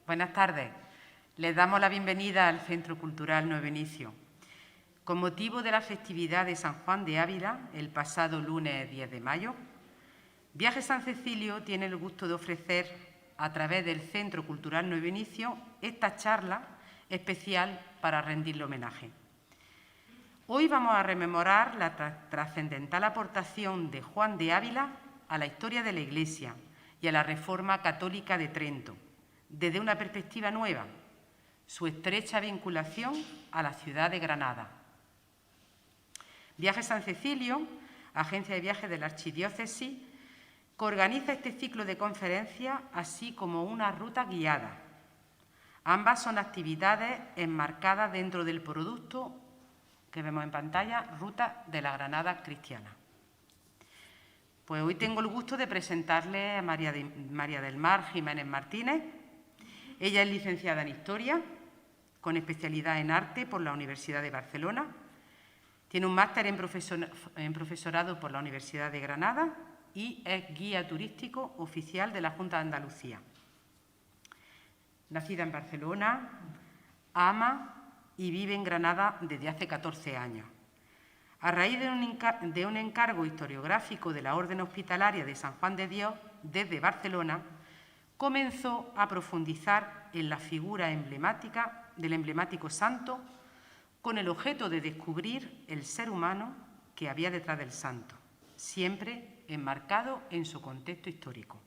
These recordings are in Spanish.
Buenas tardes. Les damos la bienvenida al Centro Cultural Nuevo Inicio. Con motivo de la festividad de San Juan de Ávila, el pasado lunes 10 de mayo, Viajes San Cecilio tiene el gusto de ofrecer, a través del Centro Cultural Nuevo Inicio, esta charla especial para rendirle homenaje. Hoy vamos a rememorar la trascendental aportación de Juan de Ávila a la historia de la Iglesia y a la Reforma Católica de Trento, desde una perspectiva nueva, su estrecha vinculación a la ciudad de Granada. Viajes San Cecilio, agencia de viajes de la Archidiócesis, coorganiza este ciclo de conferencias, así como una ruta guiada. Ambas son actividades enmarcadas dentro del producto que vemos en pantalla, Ruta de la Granada Cristiana. Pues hoy tengo el gusto de presentarle a María del Mar Jiménez Martínez. Ella es licenciada en Historia, con especialidad en Arte por la Universidad de Barcelona. Tiene un máster en profesorado por la Universidad de Granada y es guía turístico oficial de la Junta de Andalucía. Nacida en Barcelona, ama y vive en Granada desde hace 14 años. A raíz de un encargo historiográfico de la Orden Hospitalaria de San Juan de Dios desde Barcelona, comenzó a profundizar en la figura emblemática del emblemático santo con el objeto de descubrir el ser humano que había detrás del santo, siempre enmarcado en su contexto histórico.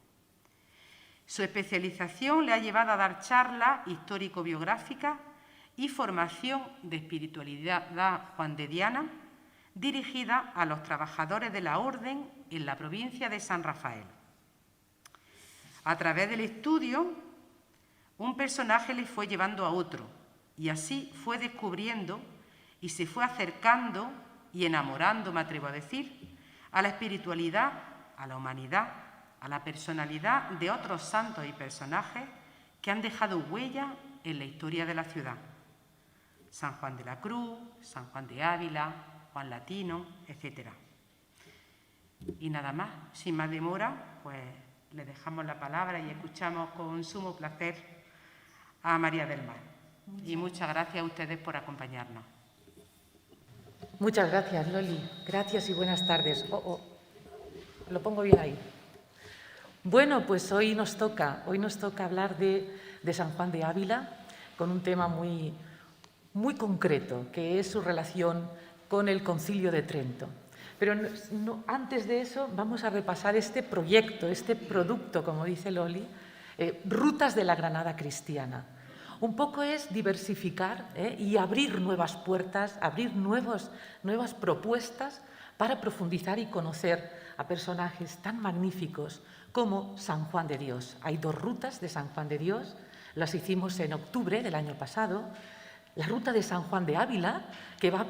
Su especialización le ha llevado a dar charlas histórico-biográficas y formación de espiritualidad juandediana dirigida a los trabajadores de la Orden en la provincia de San Rafael. A través del estudio, un personaje le fue llevando a otro y así fue descubriendo y se fue acercando y enamorando, me atrevo a decir, a la espiritualidad, a la humanidad, a la personalidad de otros santos y personajes que han dejado huella en la historia de la ciudad. San Juan de la Cruz, San Juan de Ávila, Juan Latino, etc. Y nada más, sin más demora, pues le dejamos la palabra y escuchamos con sumo placer a María del Mar. Y muchas gracias a ustedes por acompañarnos. Muchas gracias, Loli. Gracias y buenas tardes. Lo pongo bien ahí. Bueno, pues hoy nos toca hablar de San Juan de Ávila con un tema muy concreto, que es su relación con el Concilio de Trento. Pero antes de eso vamos a repasar este proyecto, este producto, como dice Loli, Rutas de la Granada Cristiana. Un poco es diversificar y abrir nuevas puertas, abrir nuevas propuestas para profundizar y conocer a personajes tan magníficos como San Juan de Dios. Hay 2 rutas de San Juan de Dios, las hicimos en octubre del año pasado. La ruta de San Juan de Ávila, que va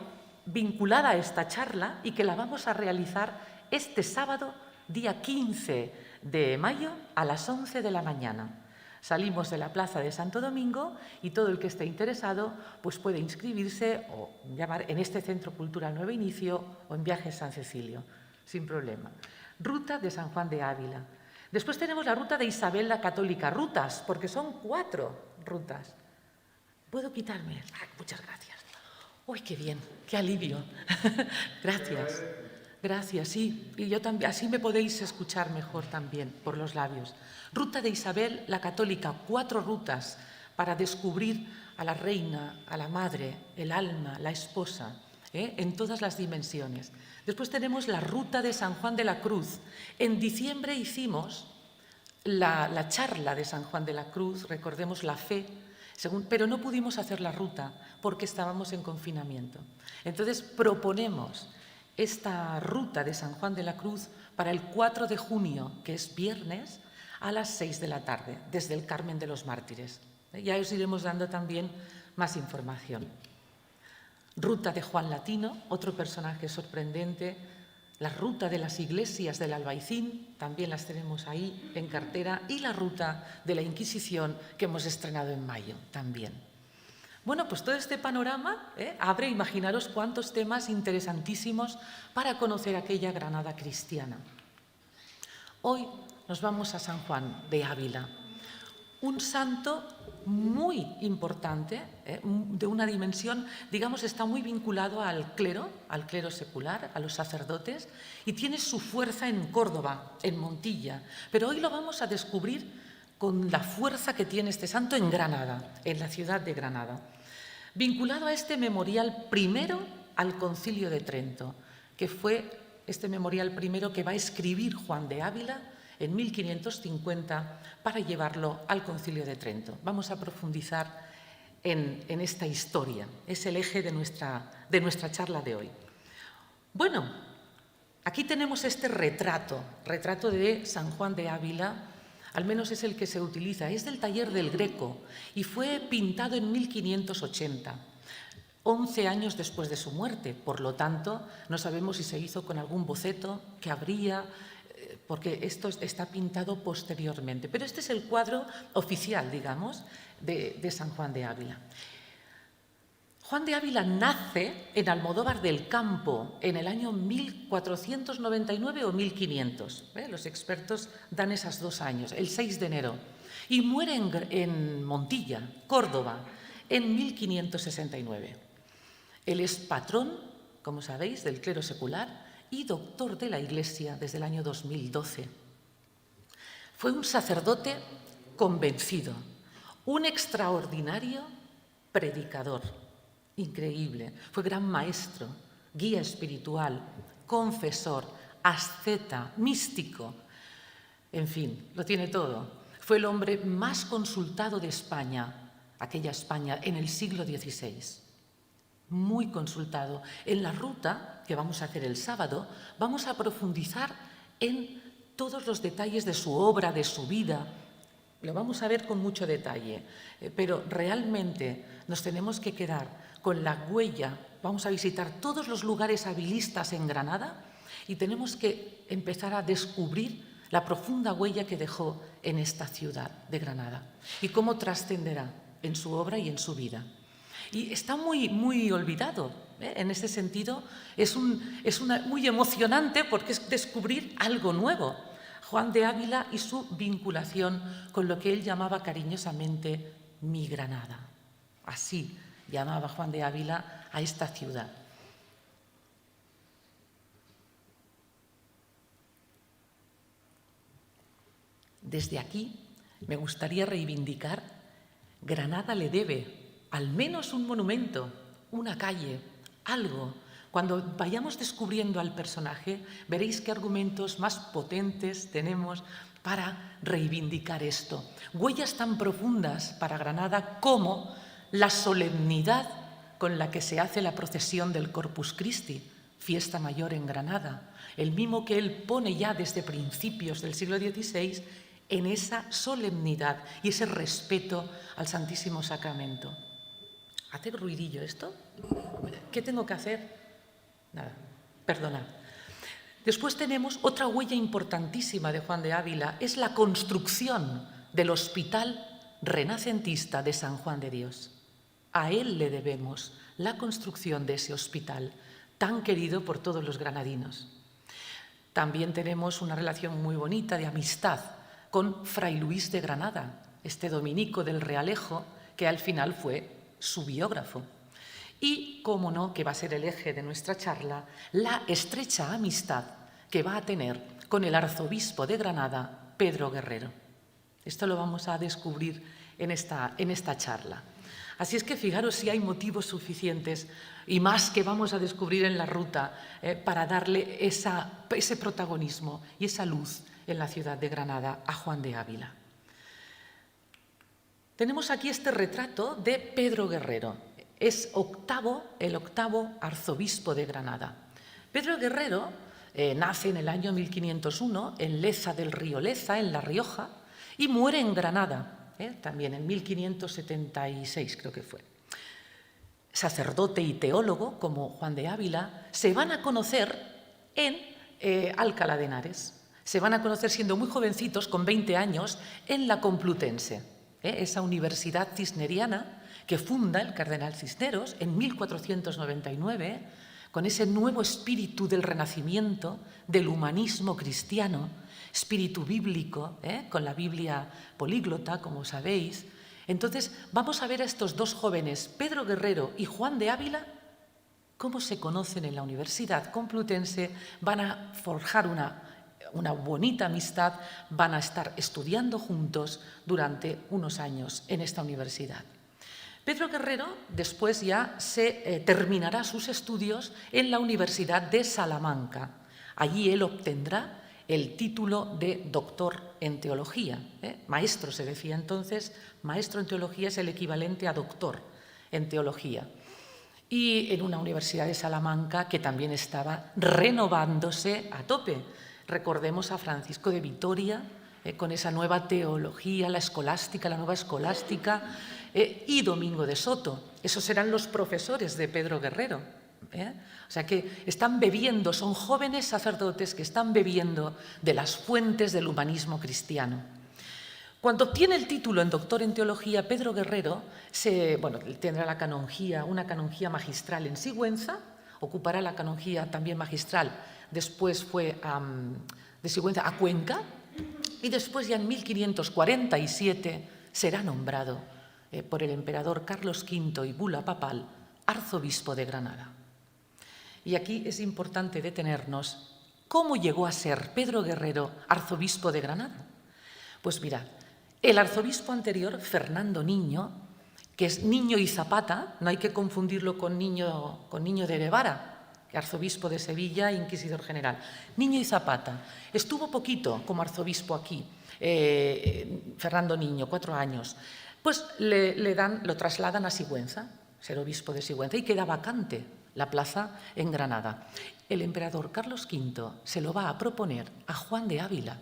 vinculada a esta charla y que la vamos a realizar este sábado, día 15 de mayo, a las 11 de la mañana. Salimos de la Plaza de Santo Domingo y todo el que esté interesado pues puede inscribirse o llamar en este Centro Cultural Nuevo Inicio o en Viajes San Cecilio, sin problema. Ruta de San Juan de Ávila. Después tenemos la ruta de Isabel la Católica. Rutas, porque son 4 rutas. ¿Puedo quitarme? Muchas gracias. ¡Uy, qué bien! ¡Qué alivio! Gracias. Gracias, sí. Y yo también, así me podéis escuchar mejor también por los labios. Ruta de Isabel la Católica. 4 rutas para descubrir a la reina, a la madre, el alma, la esposa, en todas las dimensiones. Después tenemos la ruta de San Juan de la Cruz. En diciembre hicimos la charla de San Juan de la Cruz, recordemos la fe, pero no pudimos hacer la ruta porque estábamos en confinamiento. Entonces proponemos esta ruta de San Juan de la Cruz para el 4 de junio, que es viernes, a las 6 de la tarde, desde el Carmen de los Mártires. Ya os iremos dando también más información. Ruta de Juan Latino, otro personaje sorprendente. La ruta de las iglesias del Albaicín, también las tenemos ahí en cartera. Y la ruta de la Inquisición, que hemos estrenado en mayo también. Bueno, pues todo este panorama abre, imaginaros cuántos temas interesantísimos para conocer aquella Granada cristiana. Hoy nos vamos a San Juan de Ávila, un santo muy importante, de una dimensión, digamos, está muy vinculado al clero secular, a los sacerdotes, y tiene su fuerza en Córdoba, en Montilla. Pero hoy lo vamos a descubrir con la fuerza que tiene este santo en Granada, en la ciudad de Granada. Vinculado a este memorial primero al Concilio de Trento, que fue este memorial primero que va a escribir Juan de Ávila en 1550 para llevarlo al Concilio de Trento. Vamos a profundizar en esta historia, es el eje de nuestra charla de hoy. Bueno, aquí tenemos este retrato de San Juan de Ávila, al menos es el que se utiliza, es del taller del Greco y fue pintado en 1580. 11 años después de su muerte, por lo tanto, no sabemos si se hizo con algún boceto que habría, porque esto está pintado posteriormente. Pero este es el cuadro oficial, digamos, de San Juan de Ávila. Juan de Ávila nace en Almodóvar del Campo en el año 1499 o 1500. Los expertos dan esos 2 años, el 6 de enero. Y muere en Montilla, Córdoba, en 1569. Él es patrón, como sabéis, del clero secular y doctor de la Iglesia desde el año 2012. Fue un sacerdote convencido, un extraordinario predicador, increíble. Fue gran maestro, guía espiritual, confesor, asceta, místico. En fin, lo tiene todo. Fue el hombre más consultado de España, aquella España, en el siglo XVI. Muy consultado. En la ruta que vamos a hacer el sábado, vamos a profundizar en todos los detalles de su obra, de su vida. Lo vamos a ver con mucho detalle, pero realmente nos tenemos que quedar con la huella. Vamos a visitar todos los lugares habilistas en Granada y tenemos que empezar a descubrir la profunda huella que dejó en esta ciudad de Granada y cómo trascenderá en su obra y en su vida. Y está muy olvidado, en ese sentido es muy emocionante porque es descubrir algo nuevo. Juan de Ávila y su vinculación con lo que él llamaba cariñosamente mi Granada. Así llamaba Juan de Ávila a esta ciudad. Desde aquí me gustaría reivindicar, Granada le debe al menos un monumento, una calle, algo. Cuando vayamos descubriendo al personaje, veréis qué argumentos más potentes tenemos para reivindicar esto. Huellas tan profundas para Granada como la solemnidad con la que se hace la procesión del Corpus Christi, fiesta mayor en Granada, el mimo que él pone ya desde principios del siglo XVI en esa solemnidad y ese respeto al Santísimo Sacramento. ¿Hace ruidillo esto? ¿Qué tengo que hacer? Nada, perdonad. Después tenemos otra huella importantísima de Juan de Ávila, es la construcción del Hospital Renacentista de San Juan de Dios. A él le debemos la construcción de ese hospital tan querido por todos los granadinos. También tenemos una relación muy bonita de amistad con Fray Luis de Granada, este dominico del Realejo, que al final fue su biógrafo. Y, cómo no, que va a ser el eje de nuestra charla, la estrecha amistad que va a tener con el arzobispo de Granada, Pedro Guerrero. Esto lo vamos a descubrir en esta charla. Así es que fijaros si hay motivos suficientes y más que vamos a descubrir en la ruta para darle ese protagonismo y esa luz en la ciudad de Granada a Juan de Ávila. Tenemos aquí este retrato de Pedro Guerrero. Es el octavo arzobispo de Granada. Pedro Guerrero nace en el año 1501 en Leza del río Leza, en La Rioja, y muere en Granada, también en 1576 creo que fue. Sacerdote y teólogo, como Juan de Ávila, se van a conocer en Alcalá de Henares. Se van a conocer siendo muy jovencitos, con 20 años, en la Complutense. Esa universidad cisneriana que funda el cardenal Cisneros en 1499, con ese nuevo espíritu del Renacimiento, del humanismo cristiano, espíritu bíblico, con la Biblia políglota, como sabéis, Entonces, vamos a ver a estos dos jóvenes, Pedro Guerrero y Juan de Ávila, cómo se conocen en la Universidad Complutense, van a forjar una bonita amistad, van a estar estudiando juntos durante unos años en esta universidad. Pedro Guerrero después ya terminará sus estudios en la Universidad de Salamanca. Allí él obtendrá el título de doctor en teología. Maestro se decía entonces, maestro en teología es el equivalente a doctor en teología. Y en una universidad de Salamanca que también estaba renovándose a tope. Recordemos a Francisco de Vitoria, con esa nueva teología, la nueva escolástica, y Domingo de Soto. Esos eran los profesores de Pedro Guerrero. O sea que están bebiendo, son jóvenes sacerdotes que están bebiendo de las fuentes del humanismo cristiano. Cuando obtiene el título en doctor en teología, Pedro Guerrero tendrá la canonjía, una canonjía magistral en Sigüenza, ocupará la canonjía también magistral, después fue de Sigüenza a Cuenca y después ya en 1547 será nombrado por el emperador Carlos V y bula papal arzobispo de Granada. Y aquí es importante detenernos. ¿Cómo llegó a ser Pedro Guerrero arzobispo de Granada? Pues mirad, el arzobispo anterior, Fernando Niño, que es Niño y Zapata, no hay que confundirlo con Niño de Guevara, arzobispo de Sevilla, inquisidor general. Niño y Zapata. Estuvo poquito como arzobispo aquí, Fernando Niño, 4 años. Pues lo trasladan a Sigüenza, ser obispo de Sigüenza, y queda vacante la plaza en Granada. El emperador Carlos V se lo va a proponer a Juan de Ávila.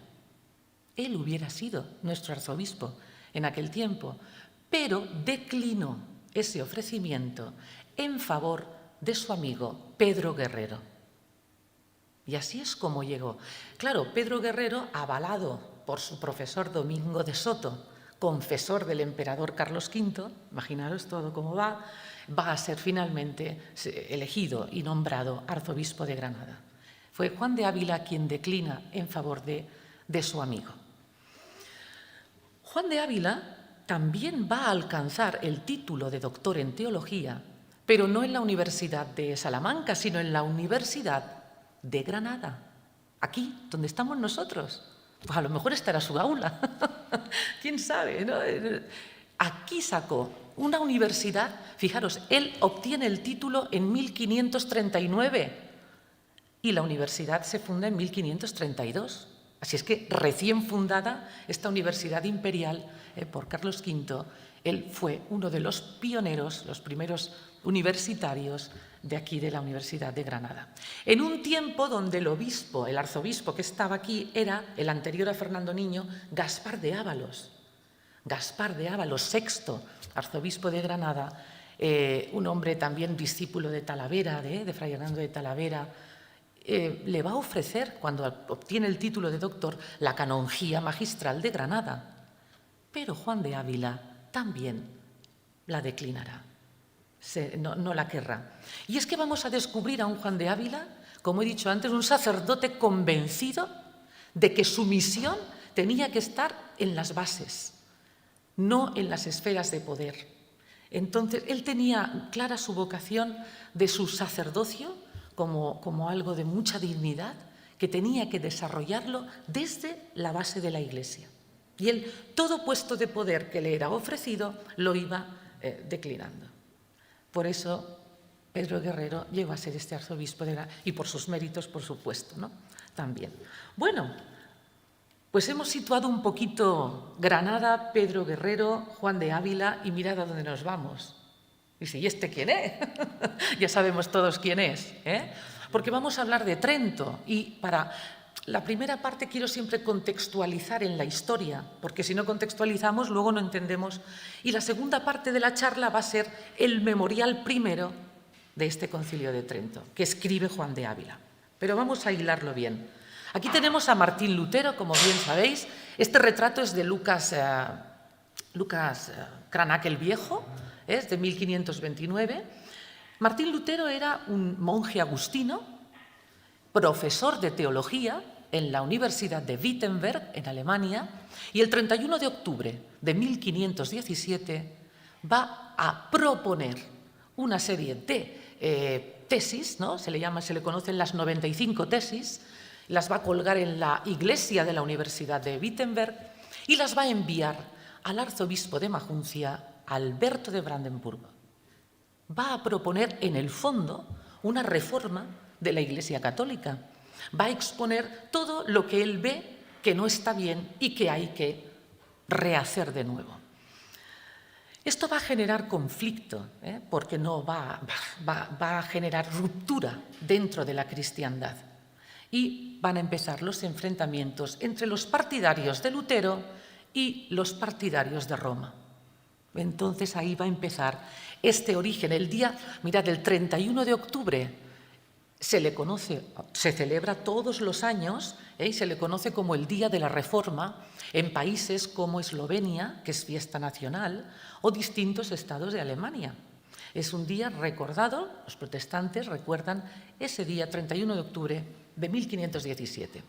Él hubiera sido nuestro arzobispo en aquel tiempo, pero declinó ese ofrecimiento en favor de su amigo Pedro Guerrero. Y así es como llegó. Claro, Pedro Guerrero, avalado por su profesor Domingo de Soto, confesor del emperador Carlos V, imaginaros todo cómo va a ser finalmente elegido y nombrado arzobispo de Granada. Fue Juan de Ávila quien declina en favor de su amigo. Juan de Ávila también va a alcanzar el título de doctor en teología, pero no en la Universidad de Salamanca, sino en la Universidad de Granada, aquí, donde estamos nosotros. Pues a lo mejor estará su aula, quién sabe, ¿no? Aquí sacó una universidad, fijaros, él obtiene el título en 1539 y la universidad se funda en 1532. Así es que recién fundada esta universidad imperial por Carlos V, él fue uno de los pioneros, los primeros universitarios de aquí de la Universidad de Granada. En un tiempo donde el arzobispo que estaba aquí era el anterior a Fernando Niño, Gaspar de Ávalos. Gaspar de Ávalos, sexto arzobispo de Granada, un hombre también discípulo de Talavera, de Fray Hernando de Talavera, le va a ofrecer, cuando obtiene el título de doctor, la canonjía magistral de Granada. Pero Juan de Ávila también la declinará, no la querrá. Y es que vamos a descubrir a un Juan de Ávila, como he dicho antes, un sacerdote convencido de que su misión tenía que estar en las bases, no en las esferas de poder. Entonces, él tenía clara su vocación de su sacerdocio como algo de mucha dignidad, que tenía que desarrollarlo desde la base de la Iglesia. Y él, todo puesto de poder que le era ofrecido, lo iba declinando. Por eso, Pedro Guerrero llegó a ser este arzobispo de Granada, y por sus méritos, por supuesto, ¿no? También. Bueno, pues hemos situado un poquito Granada, Pedro Guerrero, Juan de Ávila, y mirad a dónde nos vamos. Dice, ¿y este quién es? Ya sabemos todos quién es, ¿eh? Porque vamos a hablar de Trento, y para la primera parte quiero siempre contextualizar en la historia, porque si no contextualizamos luego no entendemos. Y la segunda parte de la charla va a ser el memorial primero de este Concilio de Trento, que escribe Juan de Ávila. Pero vamos a hilarlo bien. Aquí tenemos a Martín Lutero, como bien sabéis. Este retrato es de Lucas Cranach el Viejo, es de 1529. Martín Lutero era un monje agustino, profesor de teología, en la Universidad de Wittenberg, en Alemania, y el 31 de octubre de 1517 va a proponer una serie de tesis, ¿no? Se le conocen las 95 tesis, las va a colgar en la iglesia de la Universidad de Wittenberg y las va a enviar al arzobispo de Maguncia, Alberto de Brandenburgo. Va a proponer, en el fondo, una reforma de la Iglesia Católica. Va a exponer todo lo que él ve que no está bien y que hay que rehacer de nuevo. Esto va a generar conflicto, porque no va a generar ruptura dentro de la cristiandad. Y van a empezar los enfrentamientos entre los partidarios de Lutero y los partidarios de Roma. Entonces ahí va a empezar este origen. El día, mirad, el 31 de octubre se celebra todos los años y se le conoce como el Día de la Reforma en países como Eslovenia, que es fiesta nacional, o distintos estados de Alemania. Es un día recordado, los protestantes recuerdan ese día 31 de octubre de 1517.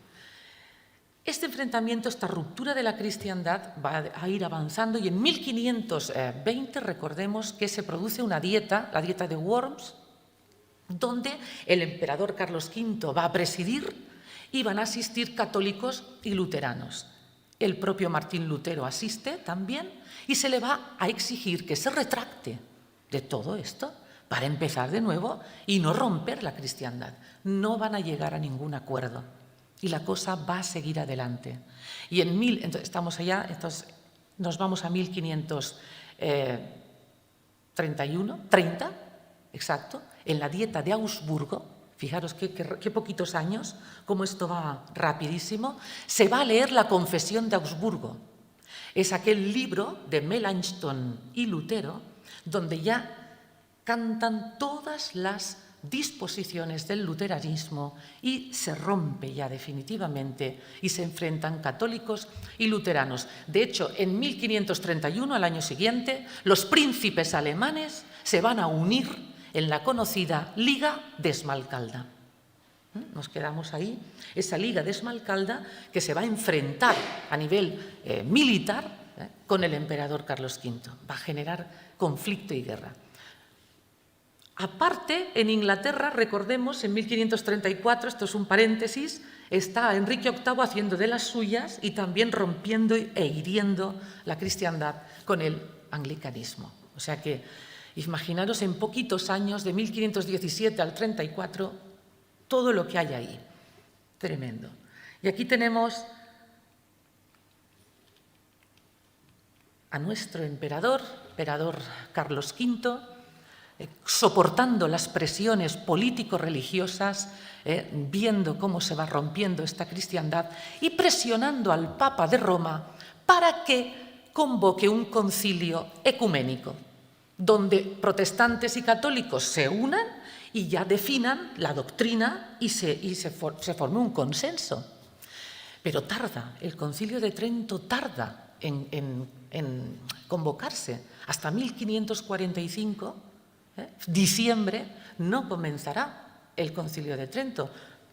Este enfrentamiento, esta ruptura de la cristiandad va a ir avanzando y en 1520 recordemos que se produce una dieta, la dieta de Worms, donde el emperador Carlos V va a presidir y van a asistir católicos y luteranos. El propio Martín Lutero asiste también y se le va a exigir que se retracte de todo esto para empezar de nuevo y no romper la cristiandad. No van a llegar a ningún acuerdo y la cosa va a seguir adelante. Y entonces estamos allá, entonces nos vamos a 1530, exacto, en la dieta de Augsburgo. Fijaros qué poquitos años, cómo esto va rapidísimo. Se va a leer la Confesión de Augsburgo. Es aquel libro de Melanchthon y Lutero donde ya cantan todas las disposiciones del luteranismo y se rompe ya definitivamente y se enfrentan católicos y luteranos. De hecho, en 1531, al año siguiente, los príncipes alemanes se van a unir en la conocida Liga de Esmalcalda. Nos quedamos ahí, esa Liga de Esmalcalda que se va a enfrentar a nivel militar con el emperador Carlos V. Va a generar conflicto y guerra. Aparte, en Inglaterra, recordemos, en 1534, esto es un paréntesis, está Enrique VIII haciendo de las suyas y también rompiendo e hiriendo la cristiandad con el anglicanismo. O sea que imaginaros en poquitos años, de 1517 al 34, todo lo que hay ahí. Tremendo. Y aquí tenemos a nuestro emperador Carlos V, soportando las presiones político-religiosas, viendo cómo se va rompiendo esta cristiandad y presionando al Papa de Roma para que convoque un concilio ecuménico, donde protestantes y católicos se unan y ya definan la doctrina y se forme un consenso. Pero tarda, el Concilio de Trento tarda en convocarse. Hasta 1545, diciembre, no comenzará el Concilio de Trento.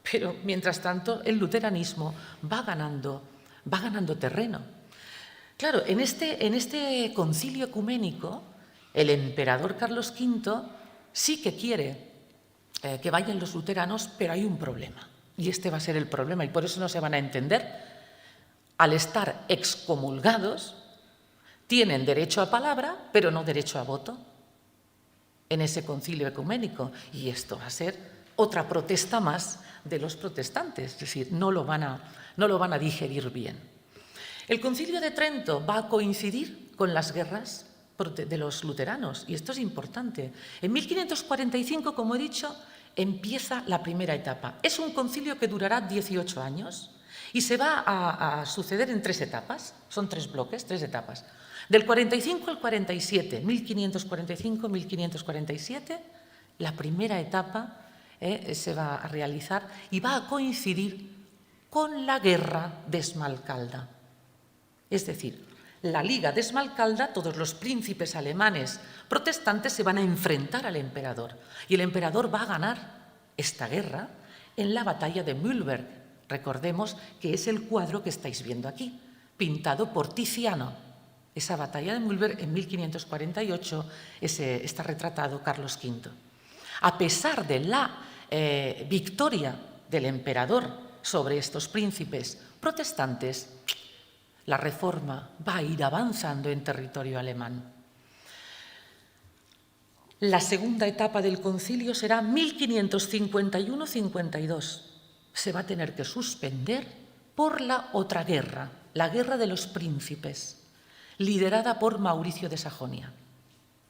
Pero, mientras tanto, el luteranismo va ganando terreno. Claro, en este concilio ecuménico, el emperador Carlos V sí que quiere que vayan los luteranos, pero hay un problema. Y este va a ser el problema, y por eso no se van a entender. Al estar excomulgados, tienen derecho a palabra, pero no derecho a voto en ese concilio ecuménico. Y esto va a ser otra protesta más de los protestantes, es decir, no lo van a digerir bien. El Concilio de Trento va a coincidir con las guerras de los luteranos, y esto es importante. En 1545, como he dicho, empieza la primera etapa. Es un concilio que durará 18 años y se va a suceder en 3 etapas, son 3 bloques, 3 etapas. Del 45 al 47, 1545-1547, la primera etapa se va a realizar y va a coincidir con la guerra de Esmalcalda. Es decir, la Liga de Esmalcalda, todos los príncipes alemanes protestantes se van a enfrentar al emperador y el emperador va a ganar esta guerra en la batalla de Mühlberg, Recordemos que es el cuadro que estáis viendo aquí, pintado por Tiziano. Esa batalla de Mühlberg en 1548 está retratado Carlos V. A pesar de la victoria del emperador sobre estos príncipes protestantes, la Reforma va a ir avanzando en territorio alemán. La segunda etapa del concilio será 1551-52. Se va a tener que suspender por la otra guerra, la Guerra de los Príncipes, liderada por Mauricio de Sajonia.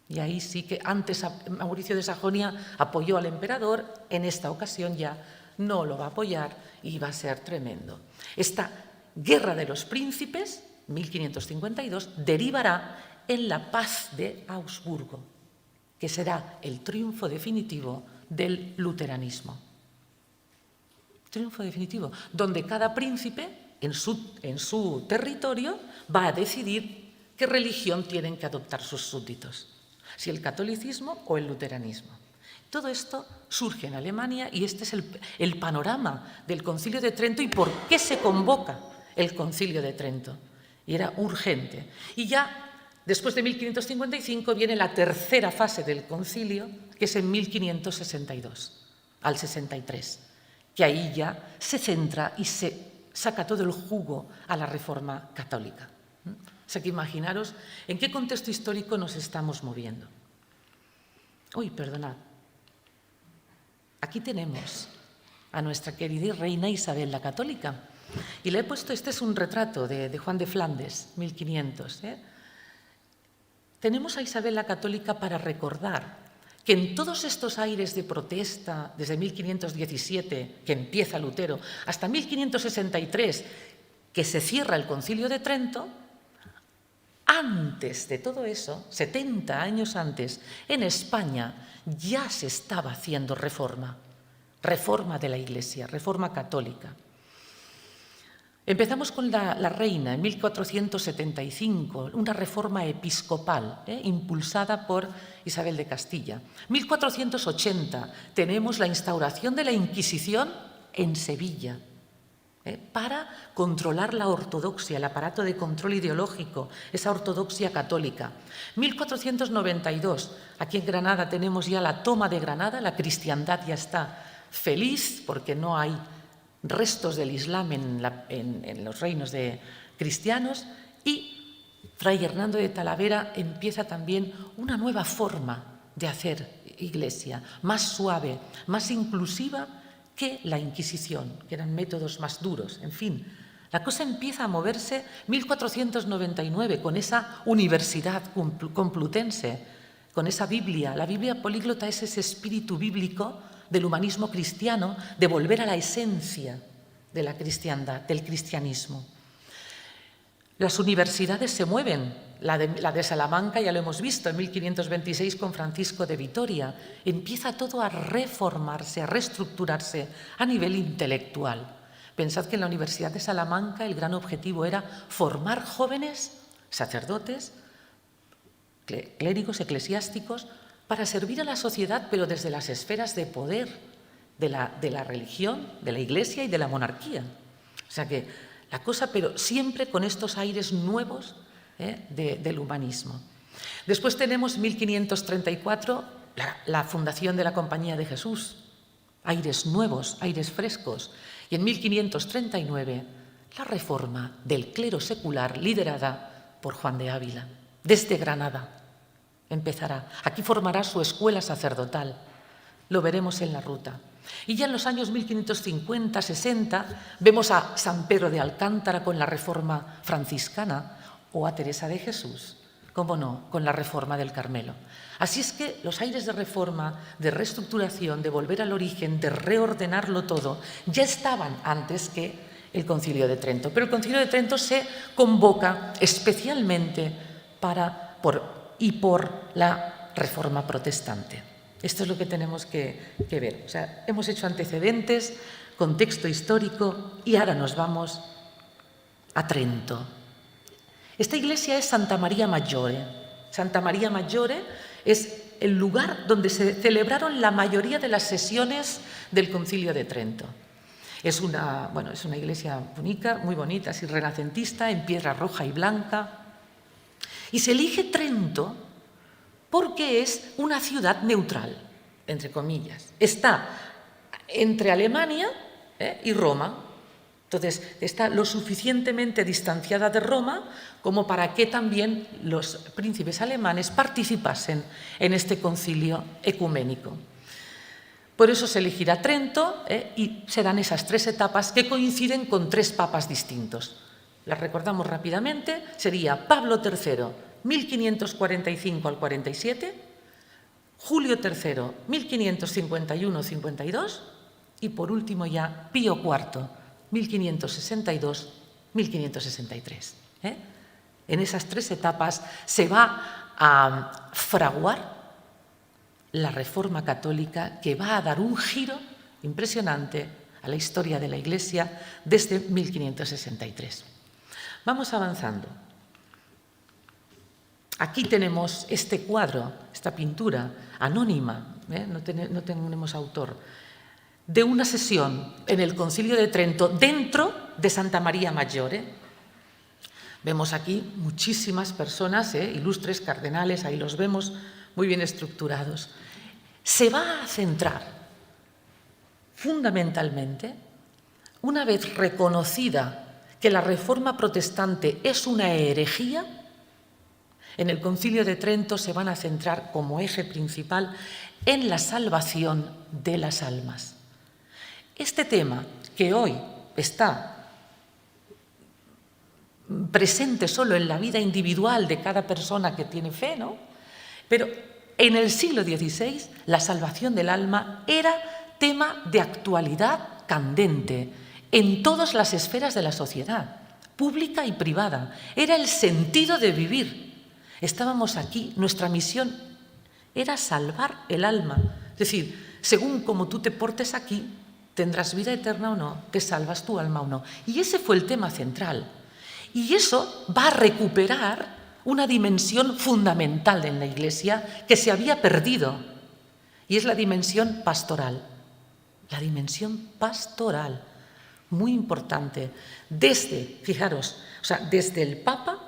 Y ahí sí que antes Mauricio de Sajonia apoyó al emperador, en esta ocasión ya no lo va a apoyar y va a ser tremendo. Esta Guerra de los Príncipes, 1552, derivará en la Paz de Augsburgo, que será el triunfo definitivo del luteranismo. Triunfo definitivo, donde cada príncipe en su territorio va a decidir qué religión tienen que adoptar sus súbditos, si el catolicismo o el luteranismo. Todo esto surge en Alemania y este es el panorama del Concilio de Trento y por qué se convoca el Concilio de Trento. Y era urgente. Y ya después de 1555 viene la tercera fase del concilio, que es en 1562 al 63, que ahí ya se centra y se saca todo el jugo a la Reforma católica. O sea que imaginaros en qué contexto histórico nos estamos moviendo. Uy, perdonad. Aquí tenemos a nuestra querida reina Isabel la Católica. Y le he puesto, este es un retrato de Juan de Flandes, 1500. Tenemos a Isabel la Católica para recordar que en todos estos aires de protesta, desde 1517, que empieza Lutero, hasta 1563, que se cierra el Concilio de Trento, antes de todo eso, 70 años antes, en España ya se estaba haciendo reforma de la Iglesia, reforma católica. Empezamos con la reina en 1475, una reforma episcopal impulsada por Isabel de Castilla. 1480 tenemos la instauración de la Inquisición en Sevilla para controlar la ortodoxia, el aparato de control ideológico, esa ortodoxia católica. 1492, aquí en Granada tenemos ya la toma de Granada, la cristiandad ya está feliz porque no hay restos del Islam en los reinos de cristianos y Fray Hernando de Talavera empieza también una nueva forma de hacer iglesia, más suave, más inclusiva que la Inquisición, que eran métodos más duros. En fin, la cosa empieza a moverse 1499 con esa universidad complutense, con esa Biblia. La Biblia políglota es ese espíritu bíblico del humanismo cristiano, de volver a la esencia de la cristiandad, del cristianismo. Las universidades se mueven, la de Salamanca ya lo hemos visto en 1526 con Francisco de Vitoria. Empieza todo a reformarse, a reestructurarse a nivel intelectual. Pensad que en la Universidad de Salamanca el gran objetivo era formar jóvenes sacerdotes, clérigos, eclesiásticos, para servir a la sociedad, pero desde las esferas de poder de la religión, de la Iglesia y de la monarquía. O sea que la cosa, pero siempre con estos aires nuevos del humanismo. Después tenemos 1534, la fundación de la Compañía de Jesús, aires nuevos, aires frescos. Y en 1539, la reforma del clero secular liderada por Juan de Ávila, desde Granada. Empezará. Aquí formará su escuela sacerdotal. Lo veremos en la ruta. Y ya en los años 1550-60 vemos a San Pedro de Alcántara con la reforma franciscana o a Teresa de Jesús, cómo no, con la reforma del Carmelo. Así es que los aires de reforma, de reestructuración, de volver al origen, de reordenarlo todo, ya estaban antes que el Concilio de Trento. Pero el Concilio de Trento se convoca especialmente por la reforma protestante. Esto es lo que tenemos que ver. O sea, hemos hecho antecedentes, contexto histórico y ahora nos vamos a Trento. Esta iglesia es Santa María Maggiore. Santa María Maggiore es el lugar donde se celebraron la mayoría de las sesiones del Concilio de Trento. Es una iglesia bonita, muy bonita, así renacentista, en piedra roja y blanca. Y se elige Trento porque es una ciudad neutral, entre comillas. Está entre Alemania y Roma. Entonces, está lo suficientemente distanciada de Roma como para que también los príncipes alemanes participasen en este concilio ecuménico. Por eso se elegirá Trento y serán esas 3 etapas que coinciden con 3 papas distintos. Las recordamos rápidamente. Sería Pablo III, 1545 al 47, Julio III, 1551-52 y por último ya Pío IV, 1562-1563. En esas 3 etapas se va a fraguar la Reforma Católica, que va a dar un giro impresionante a la historia de la Iglesia desde 1563. Vamos avanzando. Aquí tenemos este cuadro, esta pintura anónima, no tenemos autor, de una sesión en el Concilio de Trento dentro de Santa María Maggiore. Vemos aquí muchísimas personas, ilustres cardenales, ahí los vemos muy bien estructurados. Se va a centrar fundamentalmente, una vez reconocida que la Reforma protestante es una herejía, en el Concilio de Trento se van a centrar como eje principal en la salvación de las almas. Este tema, que hoy está presente solo en la vida individual de cada persona que tiene fe, ¿no? Pero en el siglo XVI la salvación del alma era tema de actualidad candente en todas las esferas de la sociedad, pública y privada. Era el sentido de vivir. Estábamos aquí, nuestra misión era salvar el alma. Es decir, según como tú te portes aquí, tendrás vida eterna o no, te salvas tu alma o no. Y ese fue el tema central. Y eso va a recuperar una dimensión fundamental en la Iglesia que se había perdido, y es la dimensión pastoral. La dimensión pastoral, muy importante. Fijaros, desde el Papa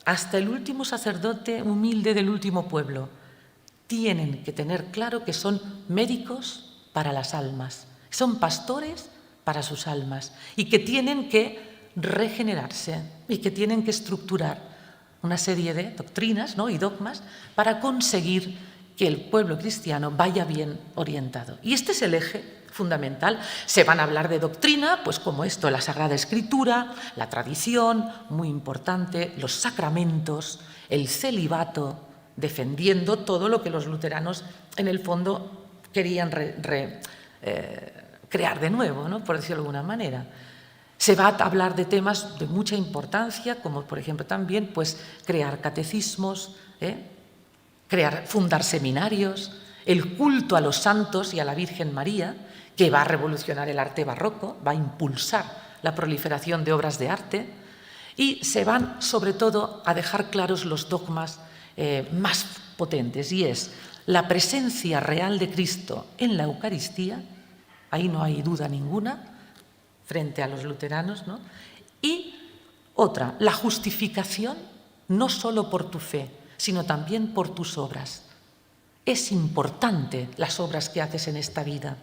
hasta el último sacerdote humilde del último pueblo, tienen que tener claro que son médicos para las almas, son pastores para sus almas, y que tienen que regenerarse y que tienen que estructurar una serie de doctrinas, ¿no?, y dogmas para conseguir que el pueblo cristiano vaya bien orientado. Y este es el eje fundamental. Se van a hablar de doctrina, pues como esto, la Sagrada Escritura, la tradición, muy importante, los sacramentos, el celibato, defendiendo todo lo que los luteranos en el fondo querían crear de nuevo, ¿no?, por decirlo de alguna manera. Se va a hablar de temas de mucha importancia, como por ejemplo también pues, crear catecismos, fundar seminarios, el culto a los santos y a la Virgen María, que va a revolucionar el arte barroco, va a impulsar la proliferación de obras de arte, y se van sobre todo a dejar claros los dogmas más potentes, y es la presencia real de Cristo en la Eucaristía, ahí no hay duda ninguna, frente a los luteranos, ¿no? Y otra, la justificación no solo por tu fe, sino también por tus obras. Es importante las obras que haces en esta vida.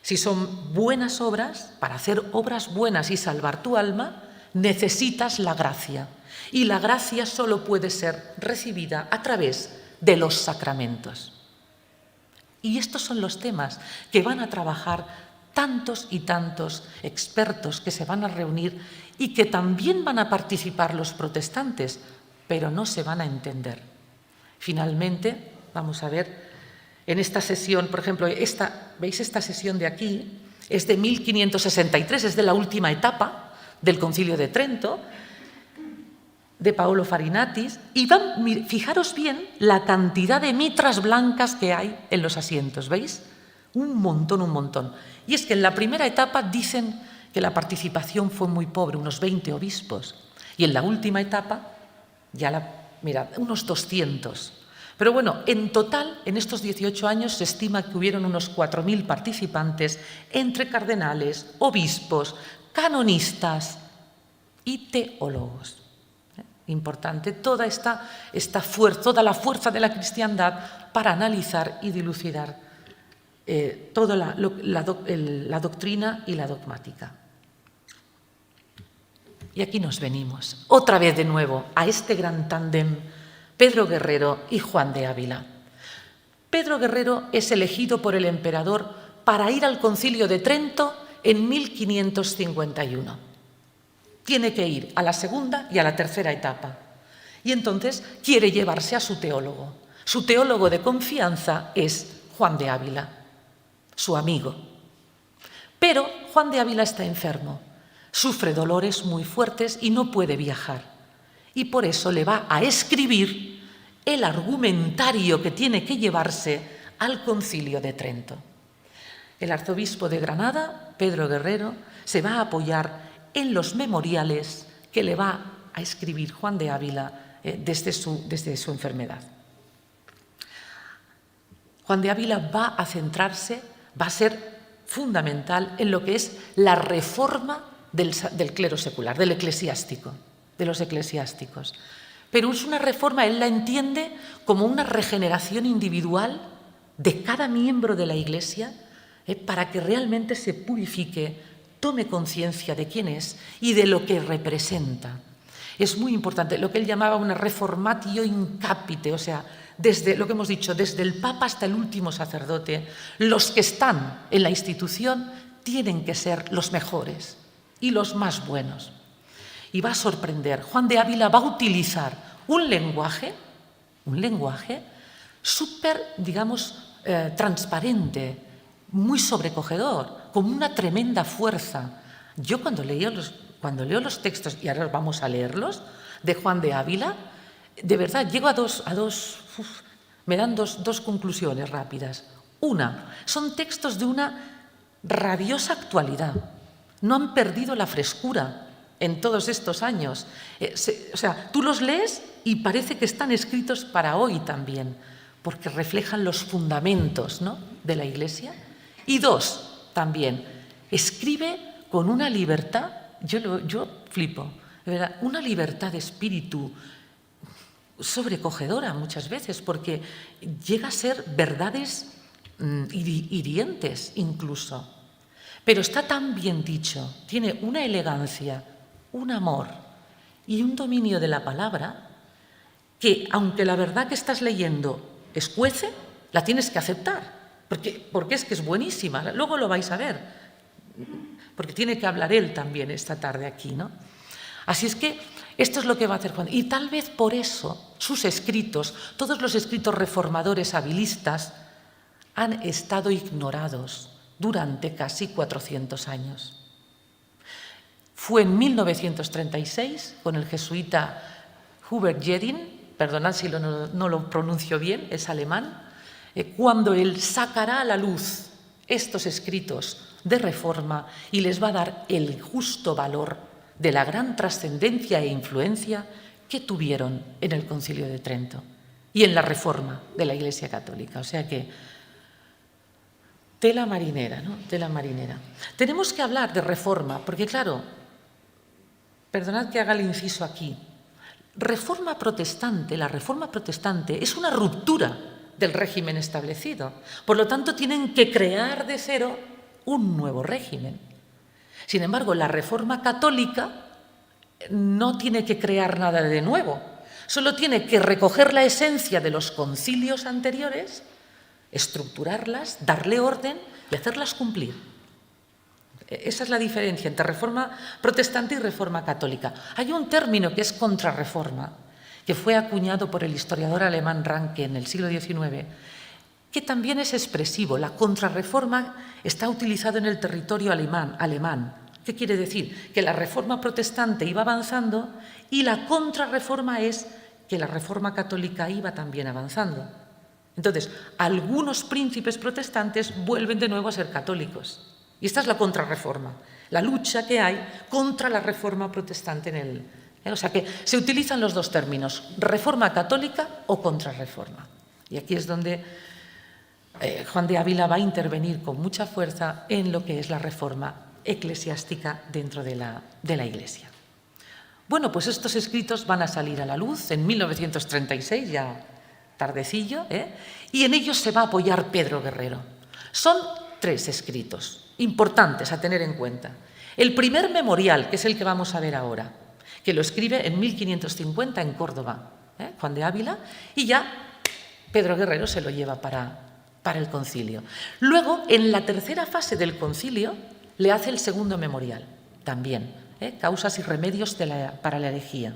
Si son buenas obras, para hacer obras buenas y salvar tu alma, necesitas la gracia. Y la gracia solo puede ser recibida a través de los sacramentos. Y estos son los temas que van a trabajar tantos y tantos expertos que se van a reunir y que también van a participar los protestantes, pero no se van a entender. Finalmente, vamos a ver, en esta sesión, por ejemplo, ¿veis esta sesión de aquí? Es de 1563, es de la última etapa del Concilio de Trento, de Paolo Farinatis, y fijaros bien la cantidad de mitras blancas que hay en los asientos, ¿veis? Un montón. Y es que en la primera etapa dicen que la participación fue muy pobre, unos 20 obispos. Y en la última etapa, mirad, unos 200. Pero bueno, en total, en estos 18 años se estima que hubieron unos 4.000 participantes entre cardenales, obispos, canonistas y teólogos. Importante, toda la fuerza de la cristiandad para analizar y dilucidar toda la doctrina y la dogmática. Y aquí nos venimos, otra vez de nuevo, a este gran tándem, Pedro Guerrero y Juan de Ávila. Pedro Guerrero es elegido por el emperador para ir al Concilio de Trento en 1551. Tiene que ir a la segunda y a la tercera etapa. Y entonces quiere llevarse a su teólogo. Su teólogo de confianza es Juan de Ávila, su amigo. Pero Juan de Ávila está enfermo, sufre dolores muy fuertes y no puede viajar. Y por eso le va a escribir el argumentario que tiene que llevarse al Concilio de Trento. El arzobispo de Granada, Pedro Guerrero, se va a apoyar en los memoriales que le va a escribir Juan de Ávila desde su enfermedad. Juan de Ávila va a centrarse, va a ser fundamental en lo que es la reforma del clero secular, del eclesiástico, de los eclesiásticos. Pero es una reforma, él la entiende como una regeneración individual de cada miembro de la Iglesia para que realmente se purifique, tome conciencia de quién es y de lo que representa. Es muy importante, lo que él llamaba una reformatio in capite, o sea, desde lo que hemos dicho, desde el Papa hasta el último sacerdote, los que están en la institución tienen que ser los mejores y los más buenos. Y va a sorprender, Juan de Ávila va a utilizar un lenguaje súper, digamos, transparente, muy sobrecogedor, con una tremenda fuerza. Yo cuando leo los textos, y ahora vamos a leerlos, de Juan de Ávila, de verdad llego me dan dos conclusiones rápidas. Una, son textos de una rabiosa actualidad. No han perdido la frescura en todos estos años. O sea, tú los lees y parece que están escritos para hoy también, porque reflejan los fundamentos, ¿no?, de la Iglesia. Y dos, también, escribe con una libertad, yo flipo, de verdad, una libertad de espíritu sobrecogedora muchas veces, porque llega a ser verdades hirientes incluso. Pero está tan bien dicho, tiene una elegancia, un amor y un dominio de la palabra que, aunque la verdad que estás leyendo escuece, la tienes que aceptar, porque es que es buenísima. Luego lo vais a ver, porque tiene que hablar él también esta tarde aquí, ¿no? Así es que esto es lo que va a hacer Juan. Y tal vez por eso sus escritos, todos los escritos reformadores abilistas, han estado ignorados durante casi 400 años. Fue en 1936, con el jesuita Hubert Jedin, perdonad si no lo pronuncio bien, es alemán, cuando él sacará a la luz estos escritos de reforma y les va a dar el justo valor de la gran trascendencia e influencia que tuvieron en el Concilio de Trento y en la reforma de la Iglesia Católica. O sea que, tela marinera, ¿no? Tela marinera. Tenemos que hablar de reforma, porque claro, perdonad que haga el inciso aquí, la reforma protestante es una ruptura del régimen establecido. Por lo tanto, tienen que crear de cero un nuevo régimen. Sin embargo, la reforma católica no tiene que crear nada de nuevo, solo tiene que recoger la esencia de los concilios anteriores, estructurarlas, darle orden y hacerlas cumplir. Esa es la diferencia entre reforma protestante y reforma católica. Hay un término que es contrarreforma, que fue acuñado por el historiador alemán Ranke en el siglo XIX, que también es expresivo. La contrarreforma está utilizado en el territorio alemán. ¿Qué quiere decir? Que la reforma protestante iba avanzando y la contrarreforma es que la reforma católica iba también avanzando. Entonces, algunos príncipes protestantes vuelven de nuevo a ser católicos. Y esta es la contrarreforma, la lucha que hay contra la reforma protestante o sea que se utilizan los dos términos, reforma católica o contrarreforma. Y aquí es donde Juan de Ávila va a intervenir con mucha fuerza en lo que es la reforma eclesiástica dentro de la Iglesia. Bueno, pues estos escritos van a salir a la luz en 1936, ya tardecillo, y en ellos se va a apoyar Pedro Guerrero. Son 3 escritos importantes a tener en cuenta. El primer memorial, que es el que vamos a ver ahora, que lo escribe en 1550 en Córdoba, Juan de Ávila, y ya Pedro Guerrero se lo lleva para el concilio. Luego, en la tercera fase del concilio, le hace el segundo memorial, también, causas y remedios para la herejía.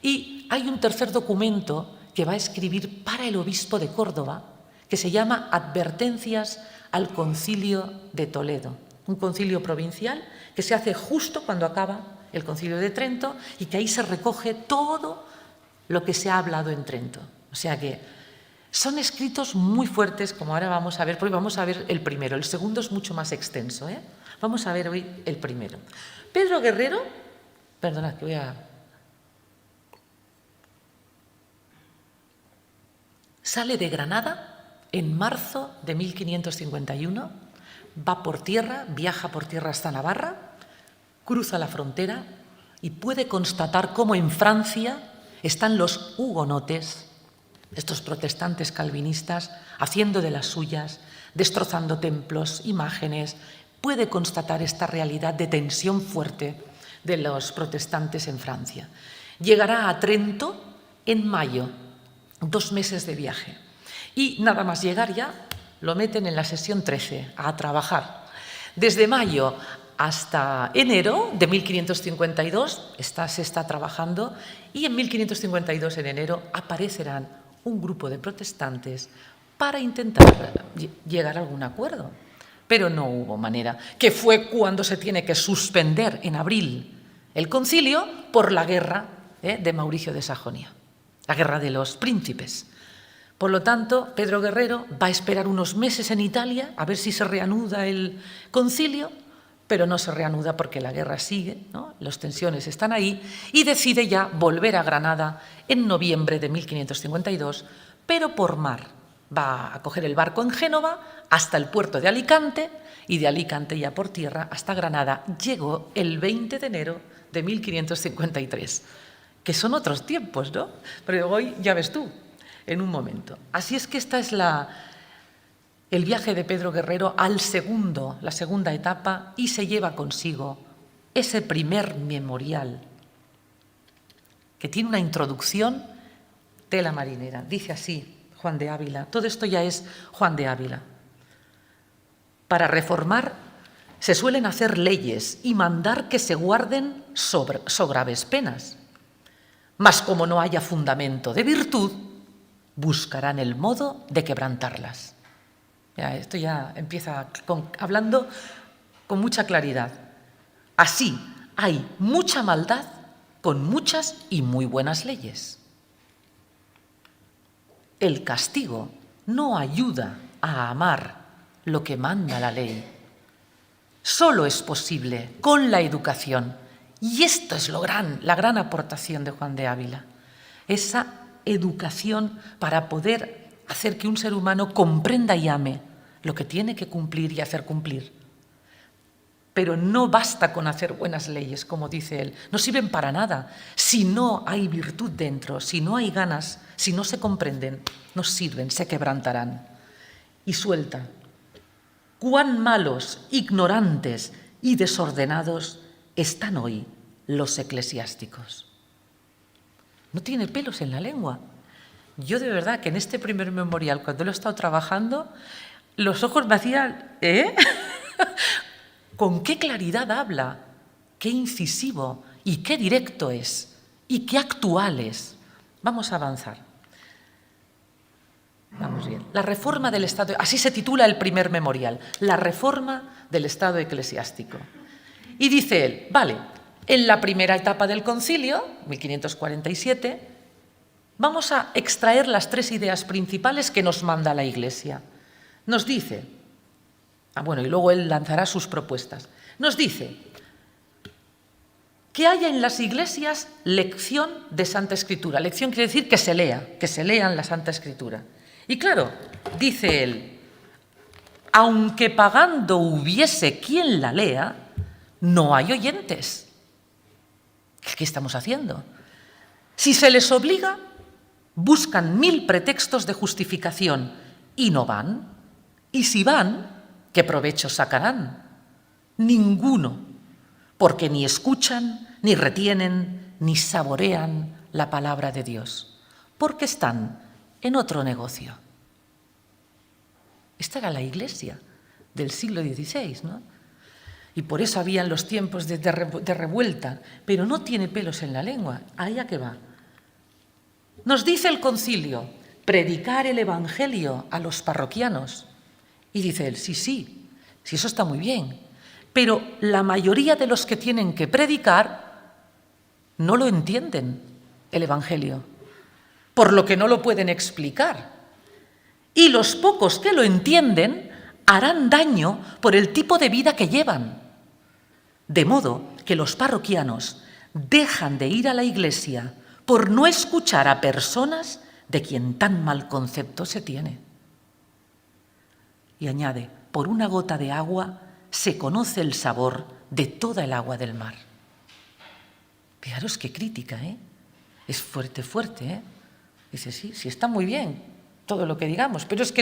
Y hay un tercer documento que va a escribir para el obispo de Córdoba, que se llama Advertencias al Concilio de Toledo, un concilio provincial que se hace justo cuando acaba el concilio de Trento y que ahí se recoge todo lo que se ha hablado en Trento. O sea que son escritos muy fuertes, como ahora vamos a ver, porque vamos a ver el primero. El segundo es mucho más extenso, Vamos a ver hoy el primero. Pedro Guerrero, perdona, que voy a... Sale de Granada en marzo de 1551, va por tierra, viaja por tierra hasta Navarra, cruza la frontera y puede constatar cómo en Francia están los hugonotes, estos protestantes calvinistas, haciendo de las suyas, destrozando templos, imágenes. Puede constatar esta realidad de tensión fuerte de los protestantes en Francia. Llegará a Trento en mayo, 2 meses de viaje. Y nada más llegar ya, lo meten en la sesión 13, a trabajar. Desde mayo hasta enero de 1552 se está trabajando y en 1552, en enero, aparecerán un grupo de protestantes para intentar llegar a algún acuerdo. Pero no hubo manera, que fue cuando se tiene que suspender en abril el concilio por la guerra de Mauricio de Sajonia, la guerra de los príncipes. Por lo tanto, Pedro Guerrero va a esperar unos meses en Italia a ver si se reanuda el concilio, pero no se reanuda porque la guerra sigue, ¿no? Las tensiones están ahí, y decide ya volver a Granada en noviembre de 1552, pero por mar. Va a coger el barco en Génova hasta el puerto de Alicante y de Alicante ya por tierra hasta Granada. Llegó el 20 de enero de 1553, que son otros tiempos, ¿no? Pero hoy ya ves tú, en un momento. Así es que esta es el viaje de Pedro Guerrero la segunda etapa, y se lleva consigo ese primer memorial que tiene una introducción tela marinera. Dice así Juan de Ávila, todo esto ya es Juan de Ávila. Para reformar se suelen hacer leyes y mandar que se guarden so graves penas. Mas como no haya fundamento de virtud, buscarán el modo de quebrantarlas. Ya, esto ya empieza hablando con mucha claridad. Así hay mucha maldad con muchas y muy buenas leyes. El castigo no ayuda a amar lo que manda la ley. Solo es posible con la educación. Y esto es la gran aportación de Juan de Ávila. Esa educación para poder hacer que un ser humano comprenda y ame lo que tiene que cumplir y hacer cumplir. Pero no basta con hacer buenas leyes, como dice él. No sirven para nada. Si no hay virtud dentro, si no hay ganas, si no se comprenden, no sirven, se quebrantarán. Y suelta. Cuán malos, ignorantes y desordenados están hoy los eclesiásticos. No tiene pelos en la lengua. Yo de verdad que en este primer memorial, cuando lo he estado trabajando, los ojos me hacían... ¿Con qué claridad habla? ¿Qué incisivo? ¿Y qué directo es? ¿Y qué actual es? Vamos a avanzar. Vamos bien. La reforma del Estado... Así se titula el primer memorial. La reforma del Estado eclesiástico. Y dice él, vale, en la primera etapa del concilio, 1547, vamos a extraer las 3 ideas principales que nos manda la Iglesia. Nos dice... bueno, y luego él lanzará sus propuestas. Nos dice que haya en las iglesias lección de Santa Escritura. Lección quiere decir que se lean la Santa Escritura. Y claro, dice él, aunque pagando hubiese quien la lea, no hay oyentes. ¿Qué estamos haciendo? Si se les obliga, buscan 1000 pretextos de justificación y no van. Y si van, ¿qué provecho sacarán? Ninguno, porque ni escuchan, ni retienen, ni saborean la palabra de Dios, porque están en otro negocio. Esta era la Iglesia del siglo XVI, ¿no? Y por eso había en los tiempos de revuelta, pero no tiene pelos en la lengua. ¿Ahí a qué va? Nos dice el concilio, predicar el Evangelio a los parroquianos. Y dice él, sí, eso está muy bien, pero la mayoría de los que tienen que predicar no lo entienden, el Evangelio, por lo que no lo pueden explicar. Y los pocos que lo entienden harán daño por el tipo de vida que llevan. De modo que los parroquianos dejan de ir a la iglesia por no escuchar a personas de quien tan mal concepto se tiene. Y añade, por una gota de agua se conoce el sabor de toda el agua del mar. Fijaros qué crítica, ¿eh? Es fuerte, ¿eh? Dice, sí, está muy bien todo lo que digamos, pero es que